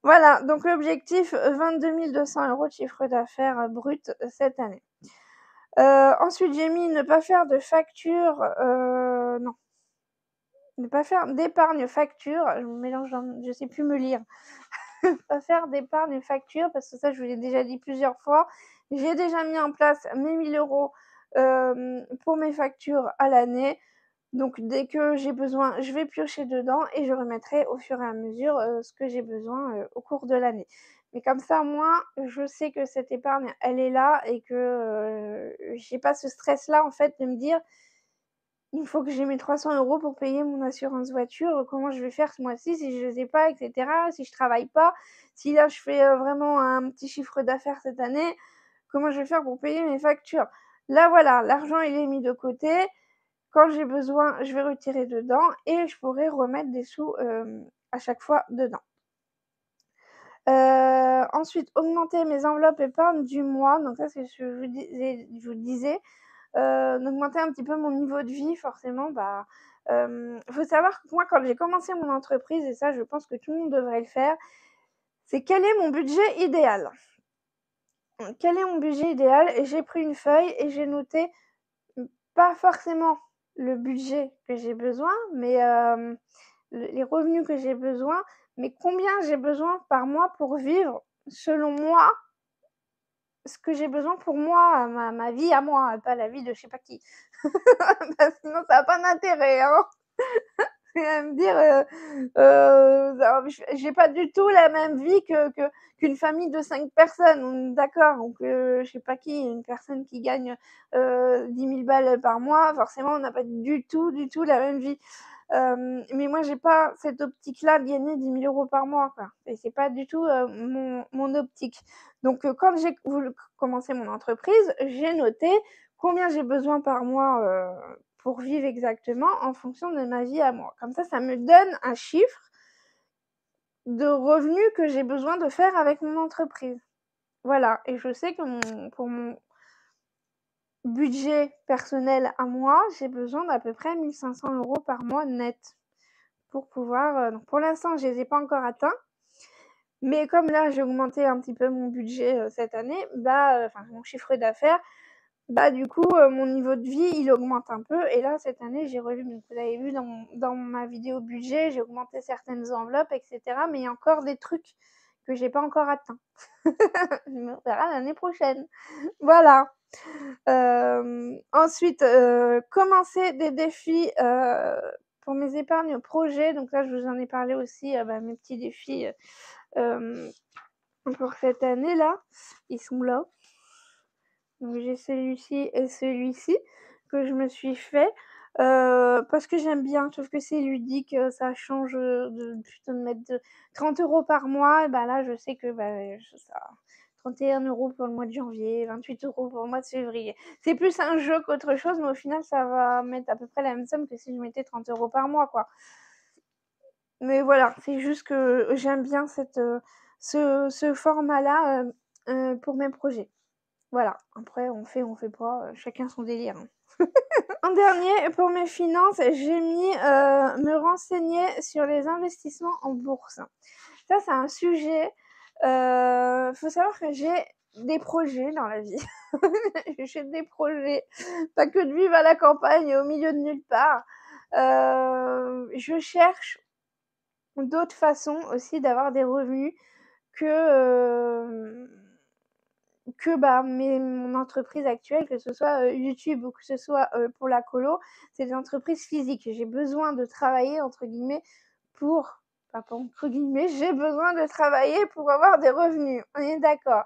Voilà, donc l'objectif, 22 200 € de chiffre d'affaires, brut, cette année. Ensuite, j'ai mis ne pas faire de facture, non, ne pas faire d'épargne facture, je me mélange je sais plus me lire. Pas faire d'épargne facture parce que ça, je vous l'ai déjà dit plusieurs fois. J'ai déjà mis en place mes 1 000 €, pour mes factures à l'année. Donc dès que j'ai besoin, je vais piocher dedans et je remettrai au fur et à mesure, ce que j'ai besoin, au cours de l'année. Mais comme ça, moi, je sais que cette épargne, elle est là et que, j'ai pas ce stress-là, en fait, de me dire: «Il faut que j'ai mes 300 € pour payer mon assurance voiture, comment je vais faire ce mois-ci si je les ai pas et cetera? Si je travaille pas? Si là, je fais, vraiment un petit chiffre d'affaires cette année, comment je vais faire pour payer mes factures?» Là, voilà, l'argent, il est mis de côté. Quand j'ai besoin, je vais retirer dedans et je pourrai remettre des sous, à chaque fois dedans. Ensuite, augmenter mes enveloppes épargne du mois, donc ça, c'est ce que je vous disais, d'augmenter un petit peu mon niveau de vie forcément, bah, faut savoir que moi, quand j'ai commencé mon entreprise, et ça, je pense que tout le monde devrait le faire, c'est quel est mon budget idéal? Quel est mon budget idéal? Et j'ai pris une feuille et j'ai noté, pas forcément le budget que j'ai besoin, mais les revenus que j'ai besoin, mais combien j'ai besoin par mois pour vivre selon moi, ce que j'ai besoin pour moi, ma vie à moi, pas la vie de je sais pas qui. Sinon ça a pas d'intérêt, hein. à me dire, alors j'ai pas du tout la même vie qu'une famille de 5 personnes, on est d'accord? Donc je sais pas qui, une personne qui gagne, 10 000 balles par mois, forcément on n'a pas du tout la même vie. Mais moi j'ai pas cette optique-là de gagner 10 000 € par mois, quoi, et c'est pas du tout, mon optique. Donc quand j'ai voulu commencer mon entreprise, j'ai noté combien j'ai besoin par mois, pour vivre exactement en fonction de ma vie à moi. Comme ça me donne un chiffre de revenus que j'ai besoin de faire avec mon entreprise. Voilà, et je sais que pour mon budget personnel à moi, j'ai besoin d'à peu près 1 500 € par mois net pour pouvoir, donc pour l'instant, je les ai pas encore atteints, mais comme là, j'ai augmenté un petit peu mon budget, cette année, bah, enfin mon chiffre d'affaires, bah, du coup, mon niveau de vie, il augmente un peu, et là, cette année, j'ai revu, donc vous avez vu dans ma vidéo budget, j'ai augmenté certaines enveloppes et cetera, mais il y a encore des trucs que j'ai pas encore atteints. On verra l'année prochaine. Voilà. Ensuite, commencer des défis, pour mes épargnes projets. Donc là, je vous en ai parlé aussi, bah, mes petits défis, hem, pour cette année-là. Ils sont là. Donc j'ai celui-ci et celui-ci que je me suis fait, parce que j'aime bien. Je trouve que c'est ludique, ça change, de plutôt de mettre de 30 € par mois, et bah, là, je sais que, bah, ça 31 € pour le mois de janvier, 28 € pour le mois de février. C'est plus un jeu qu'autre chose, mais au final, ça va mettre à peu près la même somme que si je mettais 30 € par mois, quoi. Mais voilà, c'est juste que j'aime bien ce format-là, pour mes projets. Voilà, après on fait pas, chacun son délire, hein. En dernier, pour mes finances, j'ai mis, me renseigner sur les investissements en bourse. Ça, c'est un sujet, faut savoir que j'ai des projets dans la vie. J'ai des projets, pas que de vivre à la campagne au milieu de nulle part. Je cherche d'autres façons aussi d'avoir des revenus que, bah, mon entreprise actuelle, que ce soit, YouTube ou que ce soit, pour la colo, c'est des entreprises physiques. J'ai besoin de travailler entre guillemets pour enfin pas entre guillemets, j'ai besoin de travailler pour avoir des revenus. On est d'accord?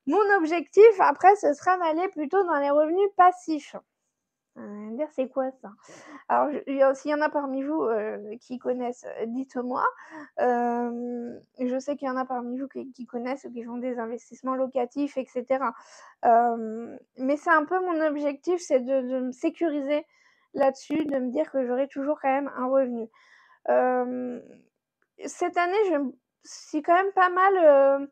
Mon objectif après, ce sera d'aller plutôt dans les revenus passifs. Vous allez me dire: «C'est quoi ça?» Alors s'il y en a parmi vous, qui connaissent, dites-moi. Je sais qu'il y en a parmi vous qui connaissent ou qui font des investissements locatifs et cetera. Mais c'est un peu mon objectif, c'est de me sécuriser là-dessus, de me dire que j'aurai toujours quand même un revenu. Hem, Cette année, je me suis quand même pas mal,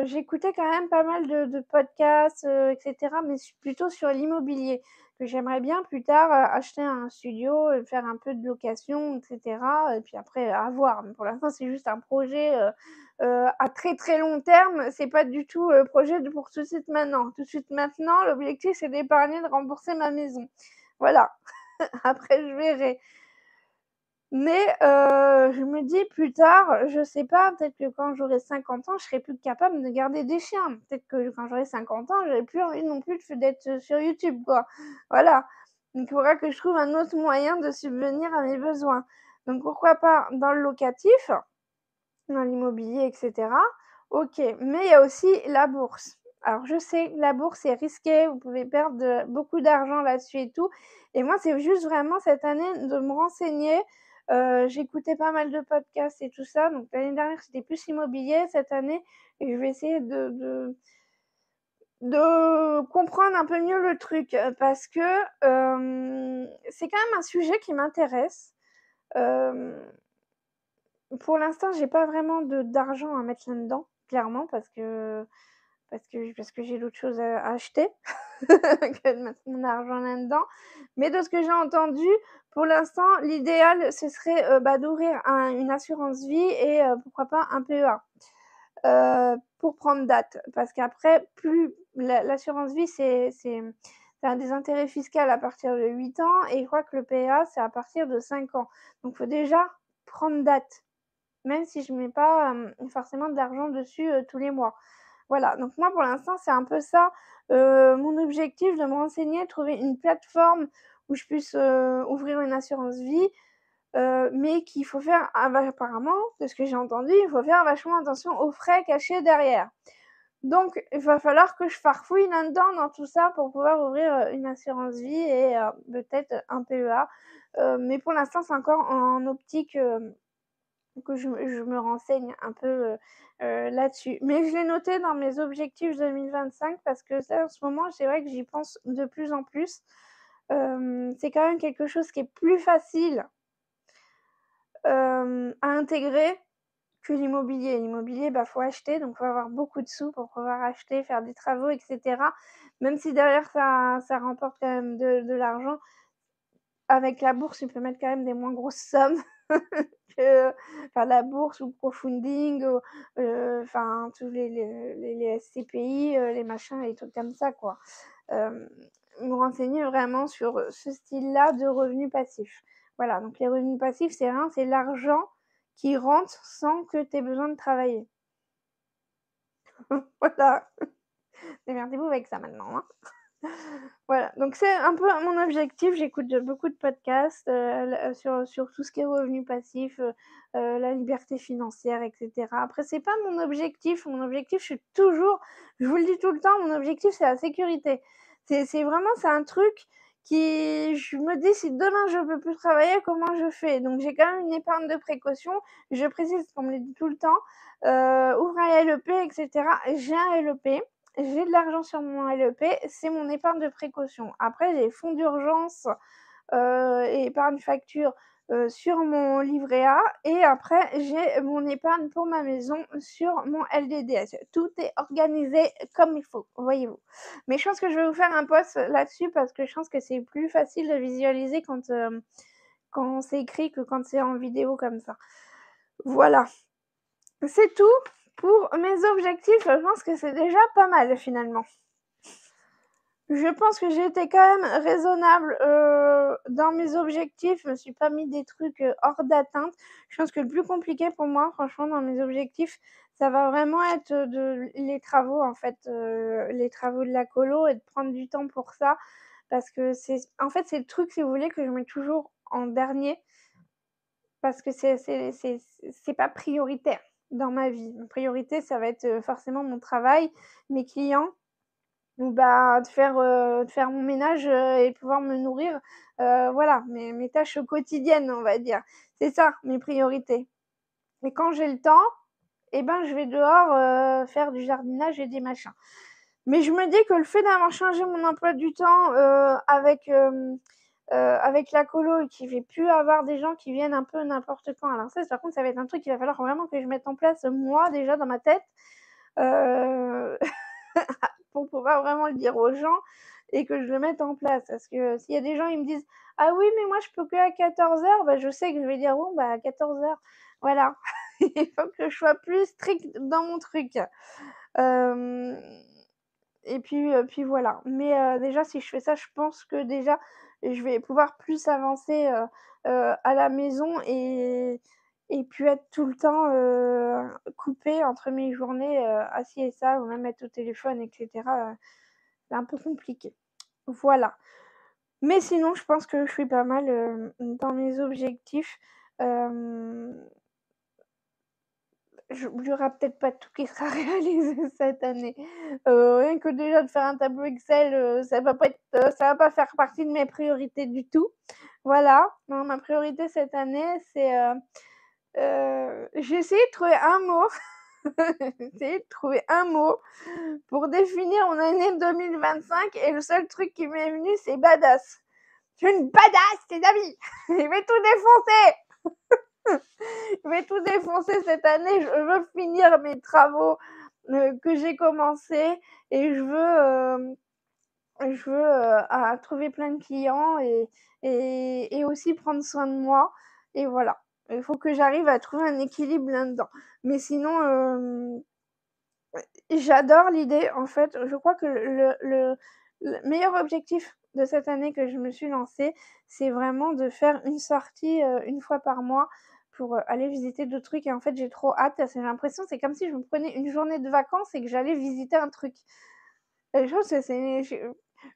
j'écoutais quand même pas mal de podcasts, et cetera, mais plutôt sur l'immobilier, que j'aimerais bien plus tard, acheter un studio et faire un peu de location et cetera, et puis après à voir. Mais pour l'instant, c'est juste un projet, à très, très long terme. C'est pas du tout le projet de pour tout de suite maintenant. Tout de suite maintenant, l'objectif, c'est d'épargner, de rembourser ma maison. Voilà. Après je verrai. Mais je me dis plus tard, je sais pas, peut-être que quand j'aurai 50 ans, je serai plus capable de garder des chiens. Peut-être que quand j'aurai 50 ans, j'aurai plus envie non plus d'être sur YouTube, quoi. Voilà. Donc il faudra que je trouve un autre moyen de subvenir à mes besoins. Donc pourquoi pas dans le locatif, dans l'immobilier et cetera. OK, mais il y a aussi la bourse. Alors je sais, la bourse est risqué, vous pouvez perdre beaucoup d'argent là-dessus et tout, et moi, c'est juste vraiment cette année de me renseigner. J'écoutais pas mal de podcasts et tout ça, donc l'année dernière, c'était plus immobilier. Cette année, et je vais essayer de comprendre un peu mieux le truc, parce que, c'est quand même un sujet qui m'intéresse. Hem Pour l'instant, j'ai pas vraiment d'argent à mettre là-dedans, clairement, parce que j'ai d'autres choses à acheter que de mettre mon argent là-dedans. Mais de ce que j'ai entendu, pour l'instant, l'idéal, ce serait, bah, d'ouvrir une assurance vie et pourquoi pas un PEA, pour prendre date. Parce qu'après, plus l'assurance vie, ça a des intérêts fiscaux à partir de 8 ans, et je crois que le PEA, c'est à partir de 5 ans. Donc il faut déjà prendre date. Même si je mets pas, forcément de l'argent dessus, tous les mois. Voilà, donc moi pour l'instant c'est un peu ça, mon objectif, de me renseigner, trouver une plateforme où je puisse, ouvrir une assurance vie, mais qu'il faut faire apparemment, de ce que j'ai entendu, il faut faire vachement attention aux frais cachés derrière. Donc il va falloir que je farfouille là-dedans dans tout ça pour pouvoir ouvrir, une assurance vie et peut-être un PEA. Mais pour l'instant, c'est encore en optique, que je me renseigne un peu, là-dessus. Mais je l'ai noté dans mes objectifs 2025 parce que ça, en ce moment, c'est vrai que j'y pense de plus en plus. C'est quand même quelque chose qui est plus facile, à intégrer que l'immobilier. L'immobilier, bah, faut acheter, donc faut avoir beaucoup de sous pour pouvoir acheter, faire des travaux et cetera. Même si derrière ça rapporte quand même de l'argent, avec la bourse, tu peux mettre quand même des moins grosses sommes que enfin la bourse ou le crowdfunding ou enfin tous les SCPI, les machins, les trucs comme ça, quoi. Hem, Me renseigner vraiment sur, ce style-là de revenus passifs. Voilà, donc les revenus passifs, c'est l'argent qui rentre sans que tu aies besoin de travailler. Voilà, démerdez-vous avec ça maintenant, hein. Voilà, donc c'est un peu mon objectif. J'écoute beaucoup de podcasts, sur tout ce qui est revenus passifs, la liberté financière et cetera. Après, c'est pas mon objectif. Mon objectif, je vous le dis tout le temps, mon objectif, c'est la sécurité. C'est vraiment c'est un truc qui je me dis: «Si demain je peux plus travailler, comment je fais?» Donc j'ai quand même une épargne de précaution. Je précise qu'on me le dit tout le temps, ouvre un LEP et cetera. J'ai un LEP. J'ai de l'argent sur mon LEP, c'est mon épargne de précaution. Après, j'ai fonds d'urgence, et épargne facture, sur mon livret A et après j'ai mon épargne pour ma maison sur mon LDDS. Tout est organisé comme il faut, voyez-vous. Mais je pense que je vais vous faire un post là-dessus parce que je pense que c'est plus facile de visualiser quand c'est écrit que quand c'est en vidéo comme ça. Voilà. C'est tout pour mes objectifs. Je pense que c'est déjà pas mal finalement. Je pense que j'ai été quand même raisonnable, dans mes objectifs. Je me suis pas mis des trucs, hors d'atteinte. Je pense que le plus compliqué pour moi, franchement, dans mes objectifs, ça va vraiment être, les travaux, en fait, les travaux de la colo et de prendre du temps pour ça. Parce que c'est le truc, si vous voulez, que je mets toujours en dernier parce que c'est pas prioritaire dans ma vie. Ma priorité, ça va être, forcément mon travail, mes clients ou bah, de faire mon ménage, et pouvoir me nourrir, voilà, mes tâches quotidiennes, on va dire. C'est ça, mes priorités et quand j'ai le temps et ben, je vais dehors, faire du jardinage et des machins. Mais je me dis que le fait d'avoir changé mon emploi du temps, avec la colo et qu'il ne va plus avoir des gens qui viennent un peu n'importe quand. Alors ça, par contre, ça va être un truc qu'il va falloir vraiment que je mette en place, moi, déjà dans ma tête, heu pour pouvoir vraiment le dire aux gens et que je le mette en place. Parce que s'il y a des gens, ils me disent: «Ah oui, mais moi je peux qu'à 14h», bah, je sais que je vais dire: «Bon, bah, à 14h». Voilà. Il faut que je sois plus stricte dans mon truc. Hem et puis voilà. Mais déjà si je fais ça, je pense que déjà, je vais pouvoir plus avancer, à la maison et puis être tout le temps, coupée entre mes journées, à ci et ça ou même être au téléphone et cetera, c'est un peu compliqué. Voilà. Mais sinon, je pense que je suis pas mal, dans mes objectifs. Hem il y aura peut-être pas tout qui sera réalisé cette année. Rien que déjà de faire un tableau Excel, ça va pas faire partie de mes priorités du tout. Voilà, non, ma priorité cette année, c'est, j'ai essayé de trouver un mot, j'ai essayé de trouver un mot pour définir mon année 2025 et le seul truc qui m'est venu, c'est badass. Je suis une badass, les amis! Je vais tout défoncer! Je vais tout défoncer cette année. Je veux finir mes travaux, que j'ai commencés et à trouver plein de clients et aussi prendre soin de moi et voilà. Il faut que j'arrive à trouver un équilibre là-dedans. Mais sinon, j'adore l'idée en fait, je crois que le meilleur objectif de cette année que je me suis lancé, c'est vraiment de faire une sortie, 1 fois par mois pour, aller visiter d'autres trucs et en fait, j'ai trop hâte parce que j'ai l'impression c'est comme si je me prenais une journée de vacances et que j'allais visiter un truc et je pense que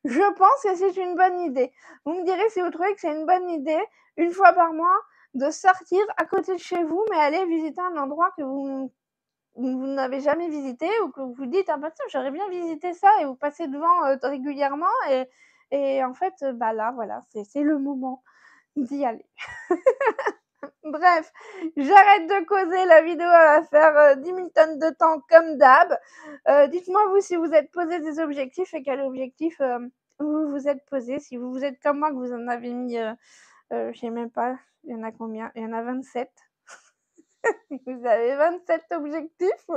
je pense que c'est une bonne idée. Vous me direz si vous trouvez que c'est une bonne idée, 1 fois par mois, de sortir à côté de chez vous, mais aller visiter un endroit que vous n'avez jamais visité ou que vous dites: «Ah bah tiens, j'aurais bien visité ça» et vous passez devant, régulièrement et en fait, bah là, voilà, c'est le moment d'y aller. Bref, j'arrête de causer, la vidéo elle va faire 10 000 tonnes de temps comme d'hab. Dites-moi vous si vous êtes posé des objectifs et quel objectif, vous vous êtes posé. Si vous vous êtes comme moi que vous en avez mis, je sais même pas, il y en a combien? Il y en a 27. Vous avez 27 objectifs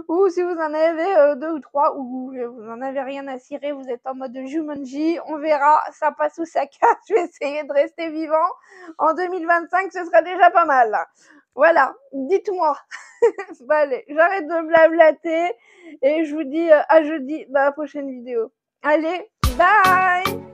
ou si vous en avez 2 ou 3 ou vous n'en avez rien à cirer, vous êtes en mode Jumanji, on verra, ça passe ou ça casse, je vais essayer de rester vivant. En 2025, ce sera déjà pas mal. Voilà, dites-moi. Bon allez, j'arrête de blablater et je vous dis à jeudi dans la prochaine vidéo. Allez, bye!